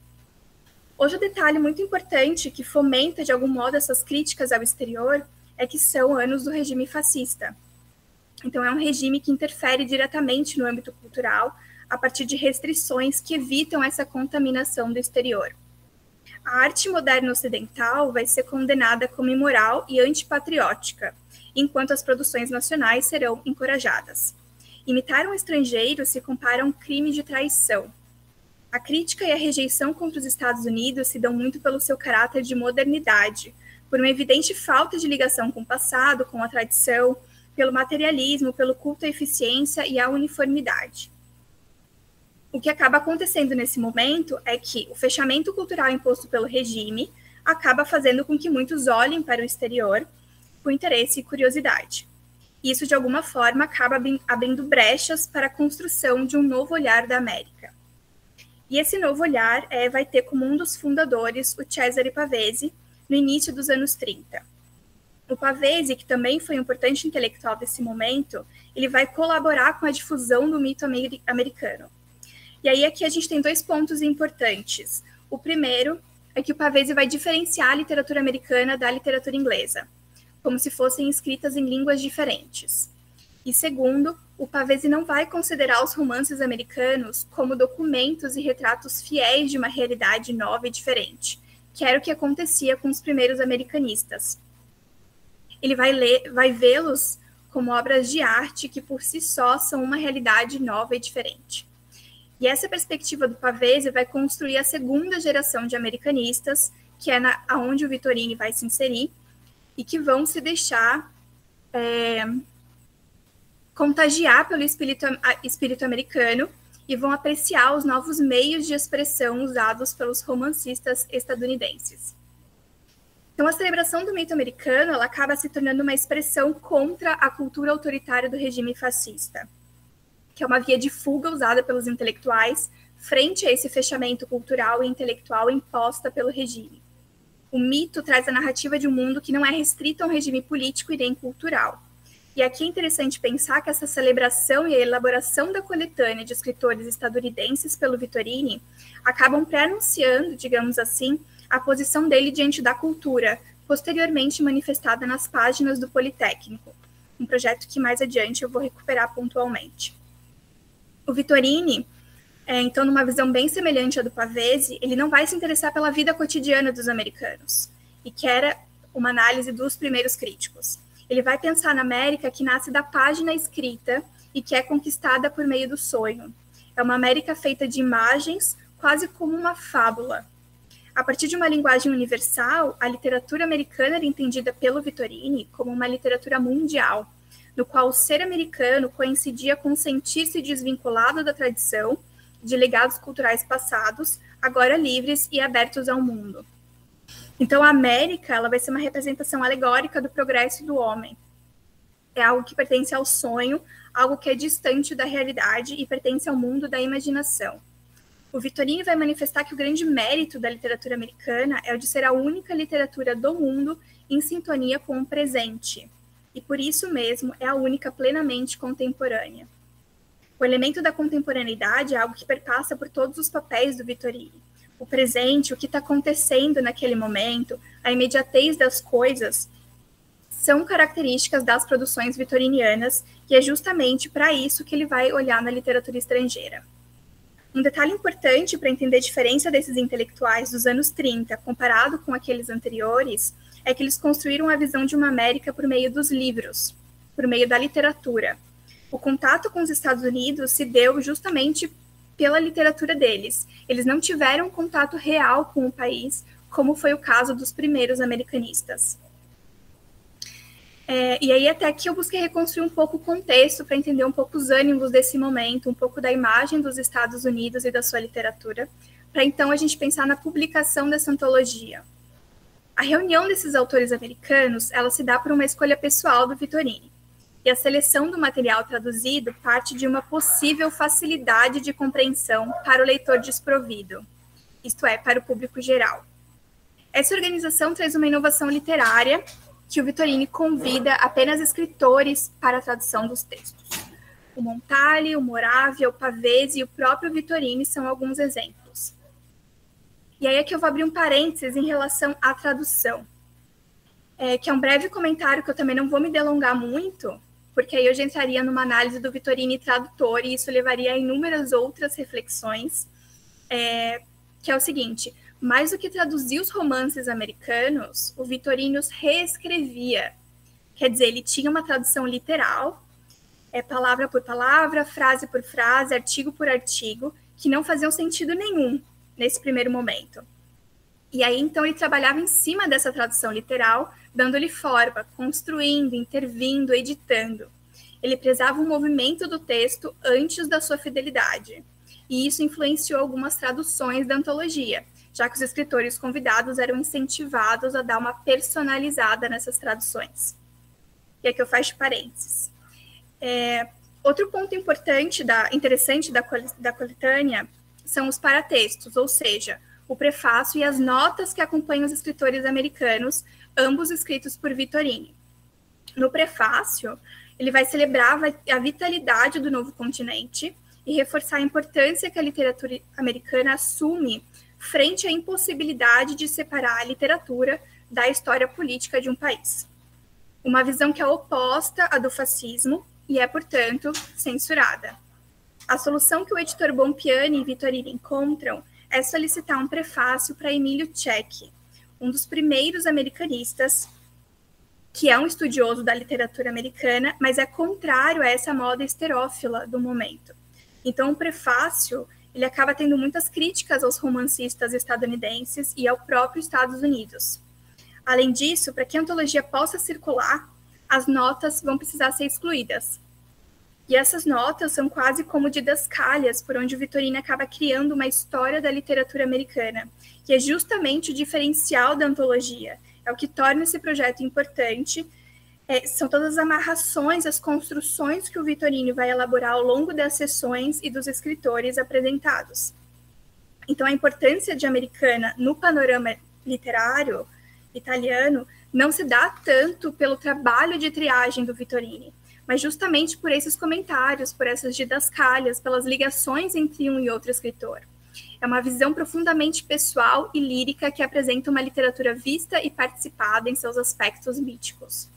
Hoje, um detalhe muito importante que fomenta, de algum modo, essas críticas ao exterior é que são anos do regime fascista. Então, é um regime que interfere diretamente no âmbito cultural a partir de restrições que evitam essa contaminação do exterior. A arte moderna ocidental vai ser condenada como imoral e antipatriótica, enquanto as produções nacionais serão encorajadas. Imitar um estrangeiro se compara a um crime de traição. A crítica e a rejeição contra os Estados Unidos se dão muito pelo seu caráter de modernidade, por uma evidente falta de ligação com o passado, com a tradição, pelo materialismo, pelo culto à eficiência e à uniformidade. O que acaba acontecendo nesse momento é que o fechamento cultural imposto pelo regime acaba fazendo com que muitos olhem para o exterior com interesse e curiosidade. Isso, de alguma forma, acaba abrindo brechas para a construção de um novo olhar da América. E esse novo olhar vai ter como um dos fundadores o Cesare Pavese, no início dos anos 30. O Pavese, que também foi um importante intelectual desse momento, ele vai colaborar com a difusão do mito americano. E aí aqui a gente tem dois pontos importantes. O primeiro é que o Pavese vai diferenciar a literatura americana da literatura inglesa, como se fossem escritas em línguas diferentes. E segundo, o Pavese não vai considerar os romances americanos como documentos e retratos fiéis de uma realidade nova e diferente, que era o que acontecia com os primeiros americanistas. Ele vai vê-los como obras de arte que por si só são uma realidade nova e diferente. E essa perspectiva do Pavese vai construir a segunda geração de americanistas, que é aonde o Vittorini vai se inserir, e que vão se deixar contagiar pelo espírito americano e vão apreciar os novos meios de expressão usados pelos romancistas estadunidenses. Então, a celebração do mito americano ela acaba se tornando uma expressão contra a cultura autoritária do regime fascista, que é uma via de fuga usada pelos intelectuais frente a esse fechamento cultural e intelectual imposta pelo regime. O mito traz a narrativa de um mundo que não é restrito a um regime político e nem cultural. E aqui é interessante pensar que essa celebração e a elaboração da coletânea de escritores estadunidenses pelo Vittorini acabam pré-anunciando, digamos assim, a posição dele diante da cultura, posteriormente manifestada nas páginas do Politécnico, um projeto que mais adiante eu vou recuperar pontualmente. O Vittorini, então, numa visão bem semelhante à do Pavese, ele não vai se interessar pela vida cotidiana dos americanos, e que era uma análise dos primeiros críticos. Ele vai pensar na América que nasce da página escrita e que é conquistada por meio do sonho. É uma América feita de imagens, quase como uma fábula. A partir de uma linguagem universal, a literatura americana era entendida pelo Vittorini como uma literatura mundial, no qual o ser americano coincidia com sentir-se desvinculado da tradição, de legados culturais passados, agora livres e abertos ao mundo. Então, a América ela vai ser uma representação alegórica do progresso do homem. É algo que pertence ao sonho, algo que é distante da realidade e pertence ao mundo da imaginação. O Vittorini vai manifestar que o grande mérito da literatura americana é o de ser a única literatura do mundo em sintonia com o presente, e por isso mesmo é a única plenamente contemporânea. O elemento da contemporaneidade é algo que perpassa por todos os papéis do Vittorini. O presente, o que está acontecendo naquele momento, a imediatez das coisas, são características das produções vitorinianas, e é justamente para isso que ele vai olhar na literatura estrangeira. Um detalhe importante para entender a diferença desses intelectuais dos anos 30 comparado com aqueles anteriores é que eles construíram a visão de uma América por meio dos livros, por meio da literatura. O contato com os Estados Unidos se deu justamente pela literatura deles. Eles não tiveram contato real com o país, como foi o caso dos primeiros americanistas. E aí até que eu busquei reconstruir um pouco o contexto para entender um pouco os ânimos desse momento, um pouco da imagem dos Estados Unidos e da sua literatura, para então a gente pensar na publicação dessa antologia. A reunião desses autores americanos, ela se dá por uma escolha pessoal do Vittorini, e a seleção do material traduzido parte de uma possível facilidade de compreensão para o leitor desprovido, isto é, para o público geral. Essa organização traz uma inovação literária que o Vittorini convida apenas escritores para a tradução dos textos. O Montale, o Moravia, o Pavese e o próprio Vittorini são alguns exemplos. E aí é que eu vou abrir um parênteses em relação à tradução, que é um breve comentário que eu também não vou me delongar muito, porque aí eu já entraria numa análise do Vittorini tradutor, e isso levaria a inúmeras outras reflexões, que é o seguinte: mais do que traduzir os romances americanos, o Vittorini os reescrevia. Quer dizer, ele tinha uma tradução literal, palavra por palavra, frase por frase, artigo por artigo, que não faziam sentido nenhum nesse primeiro momento. E aí, então, ele trabalhava em cima dessa tradução literal, dando-lhe forma, construindo, intervindo, editando. Ele prezava o movimento do texto antes da sua fidelidade. E isso influenciou algumas traduções da antologia, já que os escritores convidados eram incentivados a dar uma personalizada nessas traduções. E aqui eu fecho parênteses. Outro ponto interessante da coletânea são os paratextos, ou seja, o prefácio e as notas que acompanham os escritores americanos, ambos escritos por Vittorini. No prefácio, ele vai celebrar a vitalidade do novo continente e reforçar a importância que a literatura americana assume frente à impossibilidade de separar a literatura da história política de um país. Uma visão que é oposta à do fascismo e é, portanto, censurada. A solução que o editor Bompiani e Vittorini encontram é solicitar um prefácio para Emílio Cecchi, um dos primeiros americanistas, que é um estudioso da literatura americana, mas é contrário a essa moda esterófila do momento. Então, o prefácio ele acaba tendo muitas críticas aos romancistas estadunidenses e ao próprio Estados Unidos. Além disso, para que a antologia possa circular, as notas vão precisar ser excluídas. E essas notas são quase como didascálias, por onde o Vittorini acaba criando uma história da literatura americana, que é justamente o diferencial da antologia, é o que torna esse projeto importante. São todas as amarrações, as construções que o Vittorini vai elaborar ao longo das sessões e dos escritores apresentados. Então, a importância de Americana no panorama literário italiano não se dá tanto pelo trabalho de triagem do Vittorini, mas justamente por esses comentários, por essas didascálias, pelas ligações entre um e outro escritor. É uma visão profundamente pessoal e lírica que apresenta uma literatura vista e participada em seus aspectos míticos.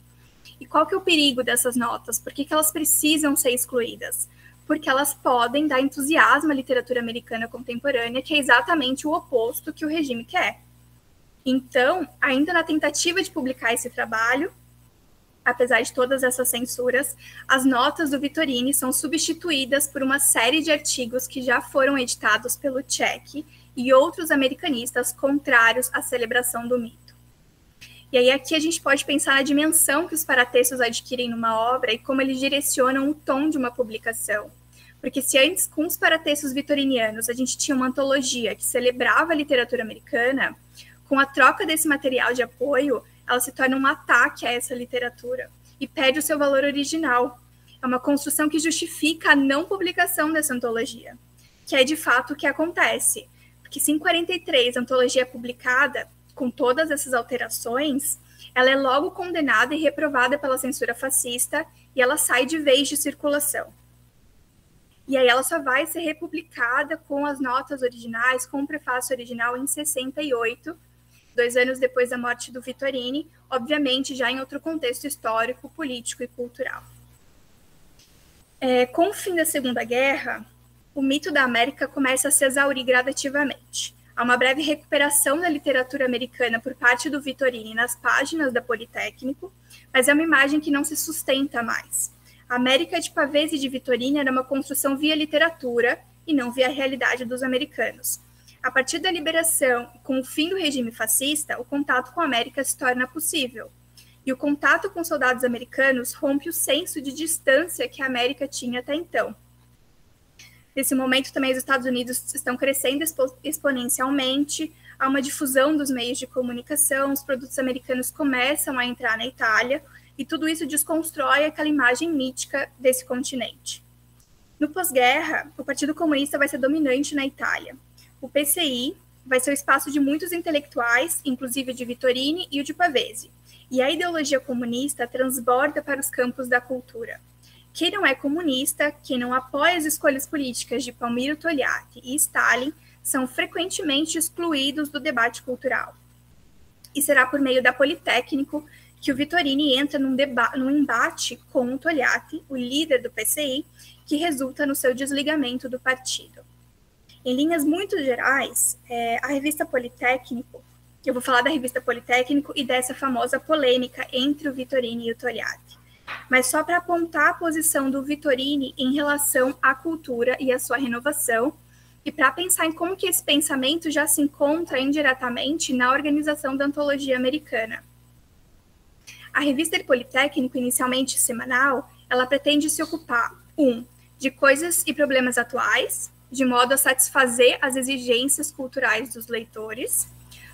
E qual que é o perigo dessas notas? Por que elas precisam ser excluídas? Porque elas podem dar entusiasmo à literatura americana contemporânea, que é exatamente o oposto que o regime quer. Então, ainda na tentativa de publicar esse trabalho, apesar de todas essas censuras, as notas do Vittorini são substituídas por uma série de artigos que já foram editados pelo Cecchi e outros americanistas contrários à celebração do mito. E aí aqui a gente pode pensar na dimensão que os paratextos adquirem numa obra e como eles direcionam o tom de uma publicação. Porque se antes, com os paratextos vitorinianos, a gente tinha uma antologia que celebrava a literatura americana, com a troca desse material de apoio, ela se torna um ataque a essa literatura e perde o seu valor original. É uma construção que justifica a não publicação dessa antologia, que é de fato o que acontece. Porque se em 43 a antologia é publicada, com todas essas alterações, ela é logo condenada e reprovada pela censura fascista e ela sai de vez de circulação. E aí ela só vai ser republicada com as notas originais, com o prefácio original em 68, 2 anos depois da morte do Vittorini, obviamente já em outro contexto histórico, político e cultural. Com o fim da Segunda Guerra, o mito da América começa a se exaurir gradativamente. Há uma breve recuperação da literatura americana por parte do Vittorini nas páginas da Politécnico, mas é uma imagem que não se sustenta mais. A América de Pavese e de Vittorini era uma construção via literatura e não via a realidade dos americanos. A partir da liberação, com o fim do regime fascista, o contato com a América se torna possível. E o contato com soldados americanos rompe o senso de distância que a América tinha até então. Nesse momento, também, os Estados Unidos estão crescendo exponencialmente, há uma difusão dos meios de comunicação, os produtos americanos começam a entrar na Itália, e tudo isso desconstrói aquela imagem mítica desse continente. No pós-guerra, o Partido Comunista vai ser dominante na Itália. O PCI vai ser o espaço de muitos intelectuais, inclusive o de Vittorini e o de Pavese. E a ideologia comunista transborda para os campos da cultura. Quem não é comunista, quem não apoia as escolhas políticas de Palmiro Togliatti e Stalin, são frequentemente excluídos do debate cultural. E será por meio da Politécnico que o Vittorini entra num embate com o Togliatti, o líder do PCI, que resulta no seu desligamento do partido. Em linhas muito gerais, a revista Politécnico, eu vou falar da revista Politécnico e dessa famosa polêmica entre o Vittorini e o Togliatti, mas só para apontar a posição do Vittorini em relação à cultura e à sua renovação, e para pensar em como que esse pensamento já se encontra indiretamente na organização da antologia americana. A revista Politécnico, inicialmente semanal, ela pretende se ocupar, 1, de coisas e problemas atuais, de modo a satisfazer as exigências culturais dos leitores.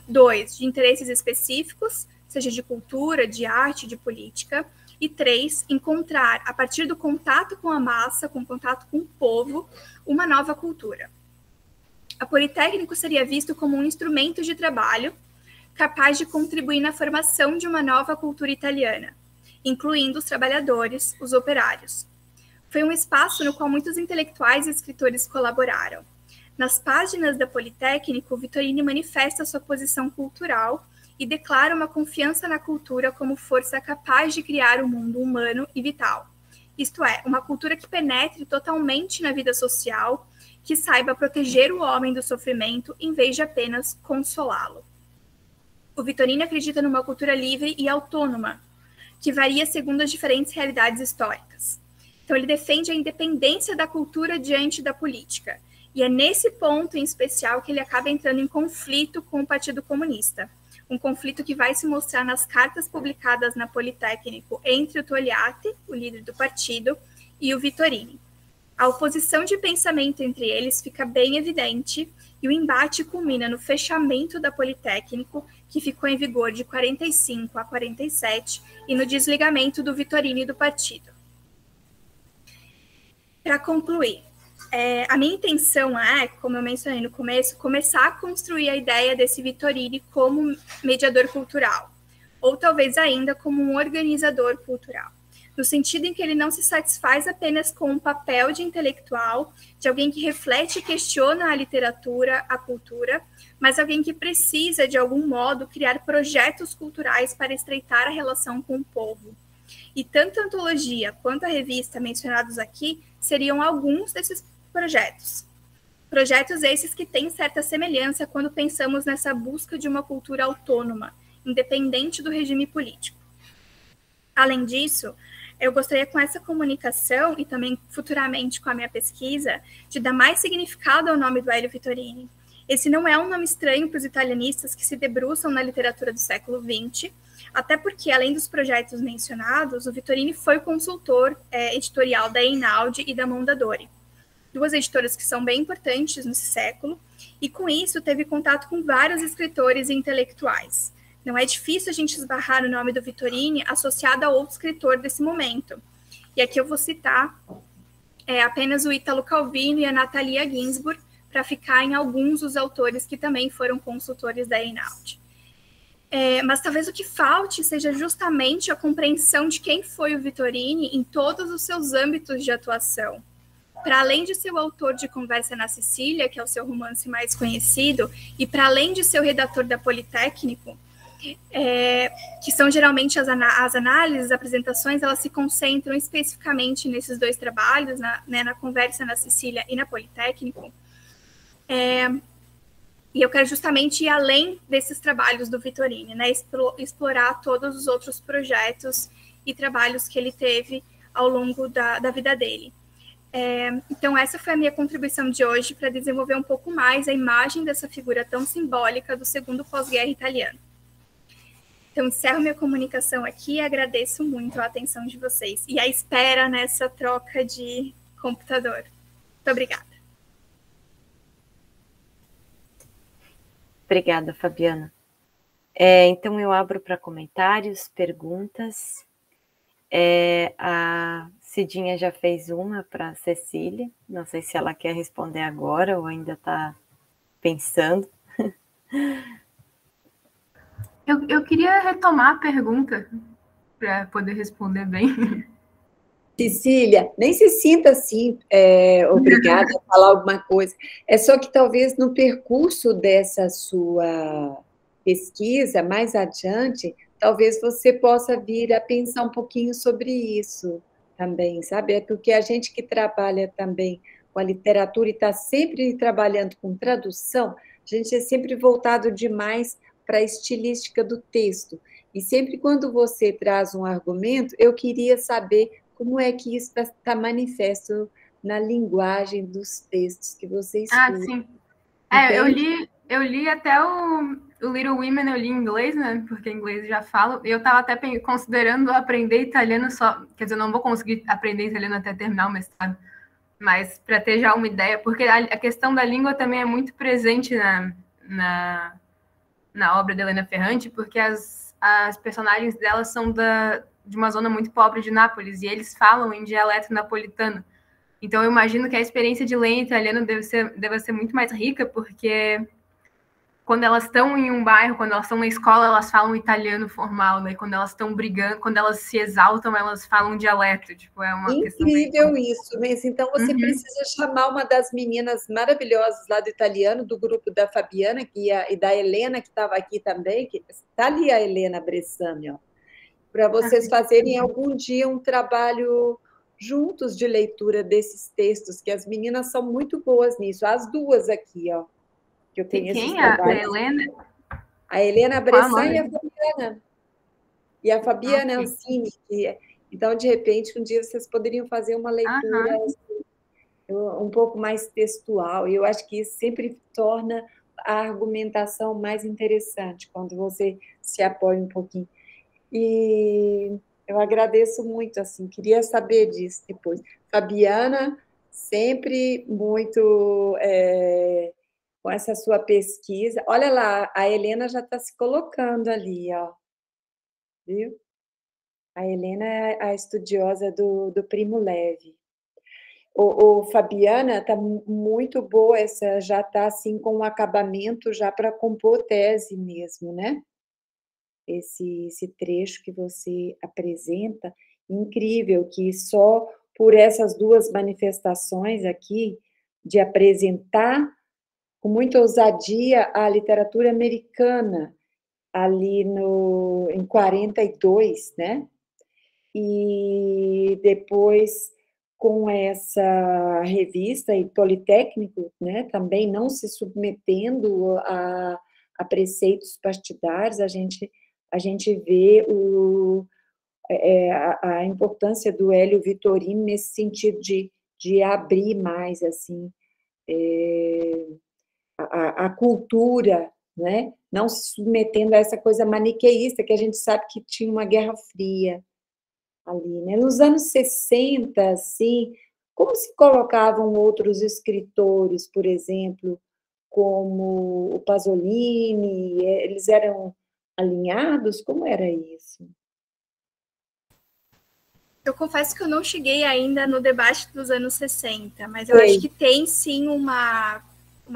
2, de interesses específicos, seja de cultura, de arte, de política. E 3, encontrar, a partir do contato com a massa, com o contato com o povo, uma nova cultura. A Politécnico seria visto como um instrumento de trabalho capaz de contribuir na formação de uma nova cultura italiana, incluindo os trabalhadores, os operários. Foi um espaço no qual muitos intelectuais e escritores colaboraram. Nas páginas da Politécnico, Vittorini manifesta sua posição cultural e declara uma confiança na cultura como força capaz de criar um mundo humano e vital. Isto é, uma cultura que penetre totalmente na vida social, que saiba proteger o homem do sofrimento em vez de apenas consolá-lo. O Vittorini acredita numa cultura livre e autônoma, que varia segundo as diferentes realidades históricas. Então, ele defende a independência da cultura diante da política. E é nesse ponto, em especial, que ele acaba entrando em conflito com o Partido Comunista. Um conflito que vai se mostrar nas cartas publicadas na Politécnico entre o Togliatti, o líder do partido, e o Vittorini. A oposição de pensamento entre eles fica bem evidente e o embate culmina no fechamento da Politécnico, que ficou em vigor de 45 a 47, e no desligamento do Vittorini do partido. Para concluir, a minha intenção é, como eu mencionei no começo, começar a construir a ideia desse Vittorini como mediador cultural, ou talvez ainda como um organizador cultural, no sentido em que ele não se satisfaz apenas com um papel de intelectual, de alguém que reflete e questiona a literatura, a cultura, mas alguém que precisa, de algum modo, criar projetos culturais para estreitar a relação com o povo. E tanto a antologia quanto a revista mencionados aqui seriam alguns desses projetos. Projetos esses que têm certa semelhança quando pensamos nessa busca de uma cultura autônoma, independente do regime político. Além disso, eu gostaria com essa comunicação e também futuramente com a minha pesquisa de dar mais significado ao nome do Hélio Vittorini. Esse não é um nome estranho para os italianistas que se debruçam na literatura do século XX, até porque, além dos projetos mencionados, o Vittorini foi consultor editorial da Einaudi e da Mondadori, duas editoras que são bem importantes nesse século, e com isso teve contato com vários escritores e intelectuais. Não é difícil a gente esbarrar o nome do Vittorini associado a outro escritor desse momento. E aqui eu vou citar apenas o Ítalo Calvino e a Natalia Ginzburg, para ficar em alguns dos autores que também foram consultores da Einaudi. Mas talvez o que falte seja justamente a compreensão de quem foi o Vittorini em todos os seus âmbitos de atuação. para além de ser o autor de Conversa na Sicília, que é o seu romance mais conhecido, e para além de ser o redator da Politécnico, que são geralmente as análises, as apresentações, elas se concentram especificamente nesses dois trabalhos, na Conversa na Sicília e na Politécnico. E eu quero justamente ir além desses trabalhos do Vittorini, né, explorar todos os outros projetos e trabalhos que ele teve ao longo da vida dele. Então, essa foi a minha contribuição de hoje para desenvolver um pouco mais a imagem dessa figura tão simbólica do segundo pós-guerra italiano. Então, encerro minha comunicação aqui e agradeço muito a atenção de vocês e a espera nessa troca de computador. Muito obrigada. Obrigada, Fabiana. Então, eu abro para comentários, perguntas. A Cidinha já fez uma para a Cecília. Não sei se ela quer responder agora ou ainda está pensando. Eu queria retomar a pergunta para poder responder bem. Cecília, nem se sinta assim, obrigada a falar alguma coisa. É só que talvez no percurso dessa sua pesquisa, mais adiante, talvez você possa vir a pensar um pouquinho sobre isso também, sabe? É porque a gente que trabalha também com a literatura e está sempre trabalhando com tradução, a gente é sempre voltado demais para a estilística do texto. E sempre quando você traz um argumento, eu queria saber como é que isso está manifesto na linguagem dos textos que você estuda. Ah, sim. Eu li até o Little Women, eu li em inglês, né? Porque em inglês eu já falo. E eu estava até considerando aprender italiano só. Quer dizer, eu não vou conseguir aprender italiano até terminar o mestrado. Mas para ter já uma ideia, porque a questão da língua também é muito presente na obra da Elena Ferrante, porque as personagens dela são de uma zona muito pobre de Nápoles, e eles falam em dialeto napolitano. Então, eu imagino que a experiência de ler em italiano deve ser muito mais rica, porque quando elas estão em um bairro, quando elas estão na escola, elas falam italiano formal, né? Quando elas estão brigando, quando elas se exaltam, elas falam dialeto. Tipo, é uma incrível isso, mas então você precisa chamar uma das meninas maravilhosas lá do italiano, do grupo da Fabiana e da Helena, que estava aqui também, que está ali a Helena Bressani, ó, para vocês fazerem algum dia um trabalho juntos de leitura desses textos, que as meninas são muito boas nisso, as duas aqui, ó. Que eu conheço. Quem? A Helena? A Helena Bressan e a Fabiana. E a Fabiana Ancini. Então, de repente, um dia vocês poderiam fazer uma leitura um pouco mais textual. E eu acho que isso sempre torna a argumentação mais interessante, quando você se apoia um pouquinho. E eu agradeço muito, assim, queria saber disso depois. Fabiana, sempre muito... com essa sua pesquisa. Olha lá, a Helena já está se colocando ali, ó. Viu? A Helena é a estudiosa do Primo Levi. Fabiana, está muito boa, essa já está assim com um acabamento já para compor tese mesmo, né? Esse trecho que você apresenta, incrível, que só por essas duas manifestações aqui, de apresentar com muita ousadia a literatura americana, ali em 42, né? E depois, com essa revista e Politécnico, né? Também não se submetendo a preceitos partidários, a gente vê a importância do Hélio Vittorini nesse sentido de abrir mais, assim, a cultura, né? Não se submetendo a essa coisa maniqueísta, que a gente sabe que tinha uma Guerra Fria ali, né? Nos anos 60, assim, como se colocavam outros escritores, por exemplo, como o Pasolini, eles eram alinhados? Como era isso? Eu confesso que eu não cheguei ainda no debate dos anos 60, mas eu acho que tem, sim, uma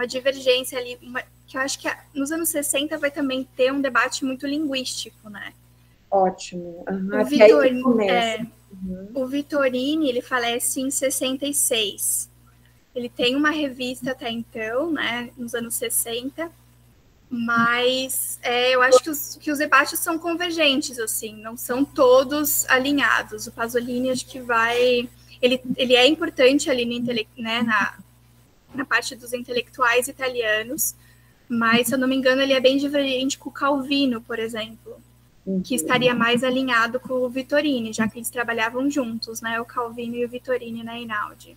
divergência ali, que eu acho que nos anos 60 vai também ter um debate muito linguístico, né? Ótimo. O Vittorini, ele falece em 66, Ele tem uma revista até então, né, nos anos 60, mas eu acho que os debates são convergentes, assim, não são todos alinhados. O Pasolini, acho que vai... Ele é importante ali né, na parte dos intelectuais italianos, mas, se eu não me engano, ele é bem diferente com o Calvino, por exemplo, que estaria mais alinhado com o Vittorini, já que eles trabalhavam juntos, né, o Calvino e o Vittorini na Einaudi.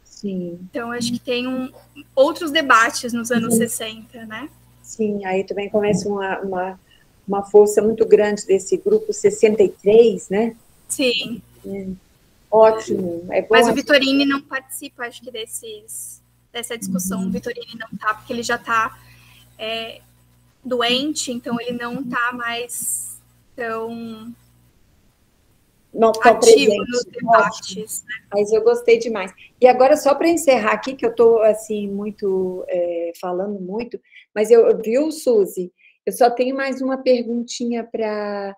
Sim. Então, acho que tem outros debates nos anos 60, né? Sim, aí também começa uma força muito grande desse grupo 63, né? Sim. Ótimo. É bom. Mas o Vittorini não participa, acho que, dessa discussão. O Vittorini não está, porque ele já está doente, então ele não está mais tão ativo nos debates. Né? Mas eu gostei demais. E agora, só para encerrar aqui, que eu estou, assim, falando muito, mas viu, Suzy? Eu só tenho mais uma perguntinha para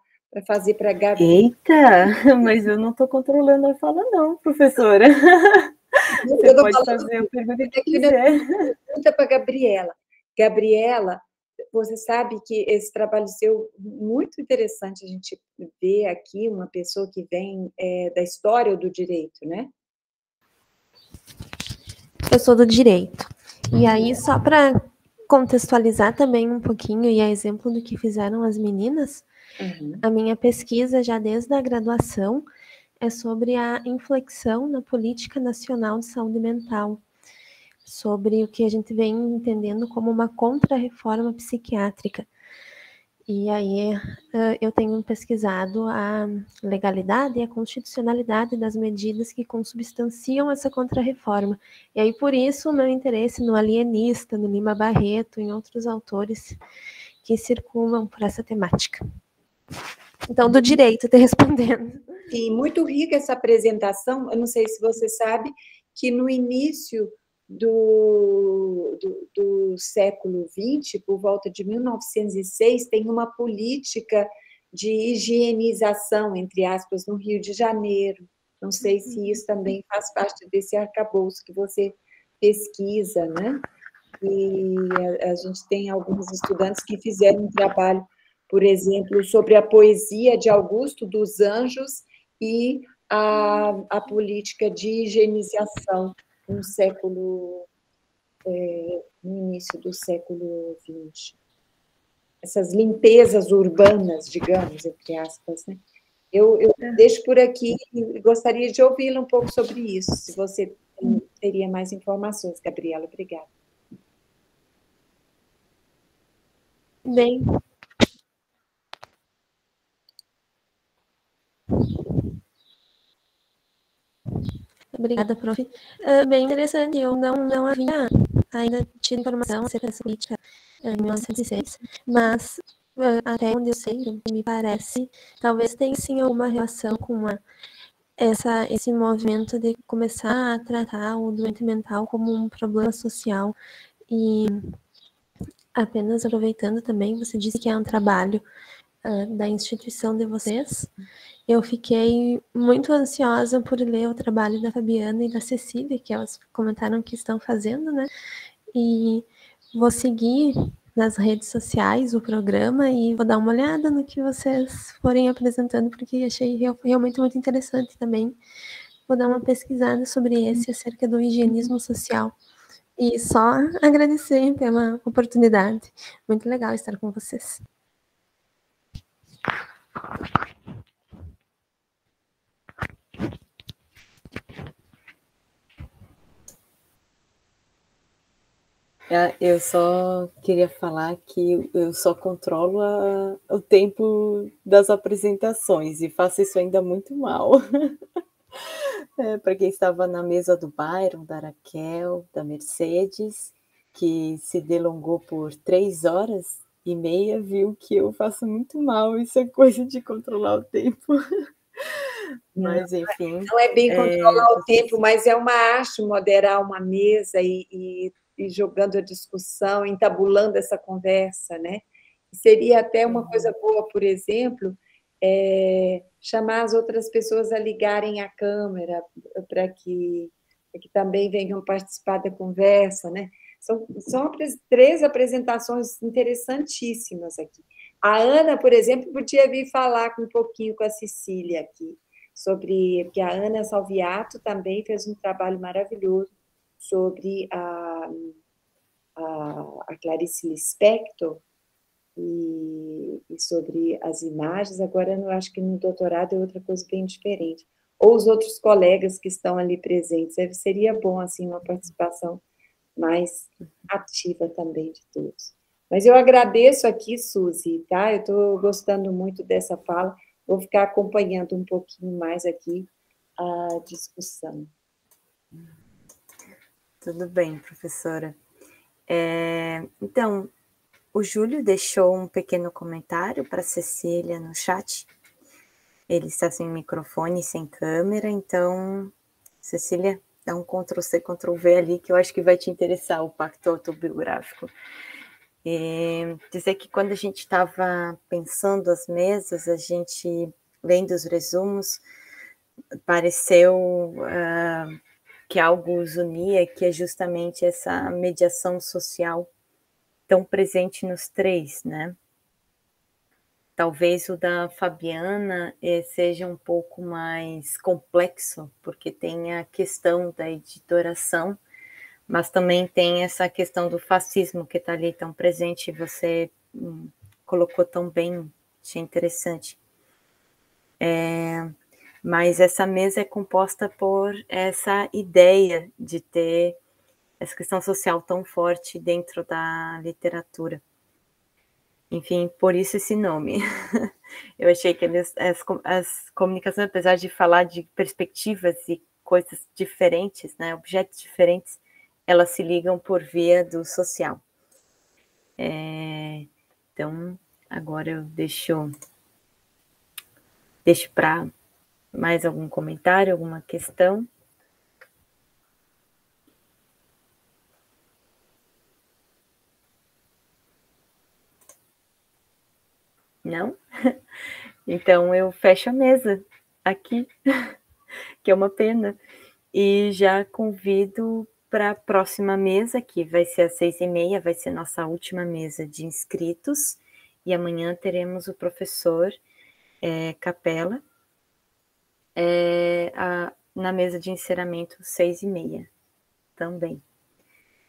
fazer para a Gabi. Eita, mas eu não estou controlando a fala, não, professora. Você pode fazer a pergunta que quiser. Pergunta para a Gabriela. Gabriela, você sabe que esse trabalho seu muito interessante, a gente vê aqui uma pessoa que vem da história do direito, né? Eu sou do direito. E aí, só para contextualizar também um pouquinho, e a exemplo do que fizeram as meninas, a minha pesquisa, já desde a graduação, é sobre a inflexão na política nacional de saúde mental, sobre o que a gente vem entendendo como uma contra-reforma psiquiátrica. E aí eu tenho pesquisado a legalidade e a constitucionalidade das medidas que consubstanciam essa contra-reforma. E aí, por isso, o meu interesse no Alienista, no Lima Barreto, em outros autores que circulam por essa temática. Então, do direito, te respondendo. Sim, muito rica essa apresentação. Eu não sei se você sabe que no início do século XX, por volta de 1906, tem uma política de higienização, entre aspas, no Rio de Janeiro. Não sei se isso também faz parte desse arcabouço que você pesquisa, né? E a gente tem alguns estudantes que fizeram um trabalho, por exemplo, sobre a poesia de Augusto dos Anjos e a política de higienização no início do século XX. Essas limpezas urbanas, digamos, entre aspas, né? Eu deixo por aqui e gostaria de ouvi-la um pouco sobre isso, se você teria mais informações, Gabriela. Obrigada. Bem, obrigada, prof. Bem interessante, eu não havia ainda tido informação acerca dessa política em 1906, mas até onde eu sei, me parece, talvez tenha sim alguma relação com esse movimento de começar a tratar o doente mental como um problema social. E apenas aproveitando também, você disse que é um trabalho da instituição de vocês. Eu fiquei muito ansiosa por ler o trabalho da Fabiana e da Cecília, que elas comentaram que estão fazendo, né? E vou seguir nas redes sociais o programa e vou dar uma olhada no que vocês forem apresentando, porque achei realmente muito interessante também. Vou dar uma pesquisada sobre acerca do higienismo social. E só agradecer pela oportunidade. Muito legal estar com vocês. Eu só queria falar que eu só controlo o tempo das apresentações e faço isso ainda muito mal. Para quem estava na mesa do Byron, da Raquel, da Mercedes, que se delongou por 3h30, viu que eu faço muito mal. Isso é coisa de controlar o tempo. Mas, enfim... Não é bem controlar o tempo, mas é uma arte moderar uma mesa e jogando a discussão, entabulando essa conversa, né? Seria até uma coisa boa, por exemplo, chamar as outras pessoas a ligarem a câmera para que para que também venham participar da conversa, né? São 3 apresentações interessantíssimas aqui. A Ana, por exemplo, podia vir falar um pouquinho com a Cecília aqui, porque a Ana Salviato também fez um trabalho maravilhoso sobre a Clarice Lispector e sobre as imagens. Agora, eu acho que no doutorado é outra coisa bem diferente. Ou os outros colegas que estão ali presentes. Seria bom, assim, uma participação mais ativa também de todos. Mas eu agradeço aqui, Suzy, tá? Eu estou gostando muito dessa fala. Vou ficar acompanhando um pouquinho mais aqui a discussão. Tudo bem, professora. Então, o Júlio deixou um pequeno comentário para a Cecília no chat. Ele está sem microfone, sem câmera, então, Cecília, dá um Ctrl+C, Ctrl+V ali, que eu acho que vai te interessar o pacto autobiográfico. Dizer que quando a gente estava pensando as mesas, a gente, lendo os resumos, pareceu que algo os unia, que é justamente essa mediação social tão presente nos 3, né? Talvez o da Fabiana seja um pouco mais complexo, porque tem a questão da editoração, mas também tem essa questão do fascismo que está ali tão presente, você colocou tão bem, achei interessante. Mas essa mesa é composta por essa ideia de ter essa questão social tão forte dentro da literatura. Enfim, por isso esse nome. Eu achei que as comunicações, apesar de falar de perspectivas e coisas diferentes, né, objetos diferentes, elas se ligam por via do social. Então, agora eu deixo para mais algum comentário, alguma questão. Não? Então eu fecho a mesa aqui, que é uma pena. E já convido para a próxima mesa, que vai ser às 6h30, vai ser nossa última mesa de inscritos. E amanhã teremos o professor Capella na mesa de encerramento, 6h30 também.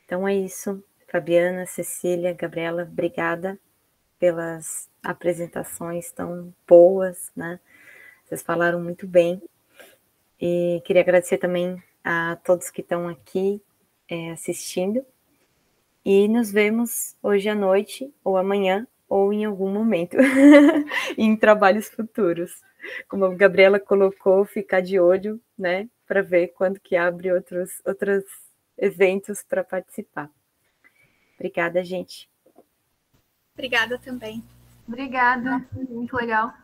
Então é isso. Fabiana, Cecília, Gabriela, obrigada pelas apresentações tão boas, né? Vocês falaram muito bem. E queria agradecer também a todos que estão aqui assistindo. E nos vemos hoje à noite, ou amanhã, ou em algum momento, em trabalhos futuros. Como a Gabriela colocou, ficar de olho, né? Para ver quando que abre outros eventos para participar. Obrigada, gente. Obrigada também. Obrigada, muito legal.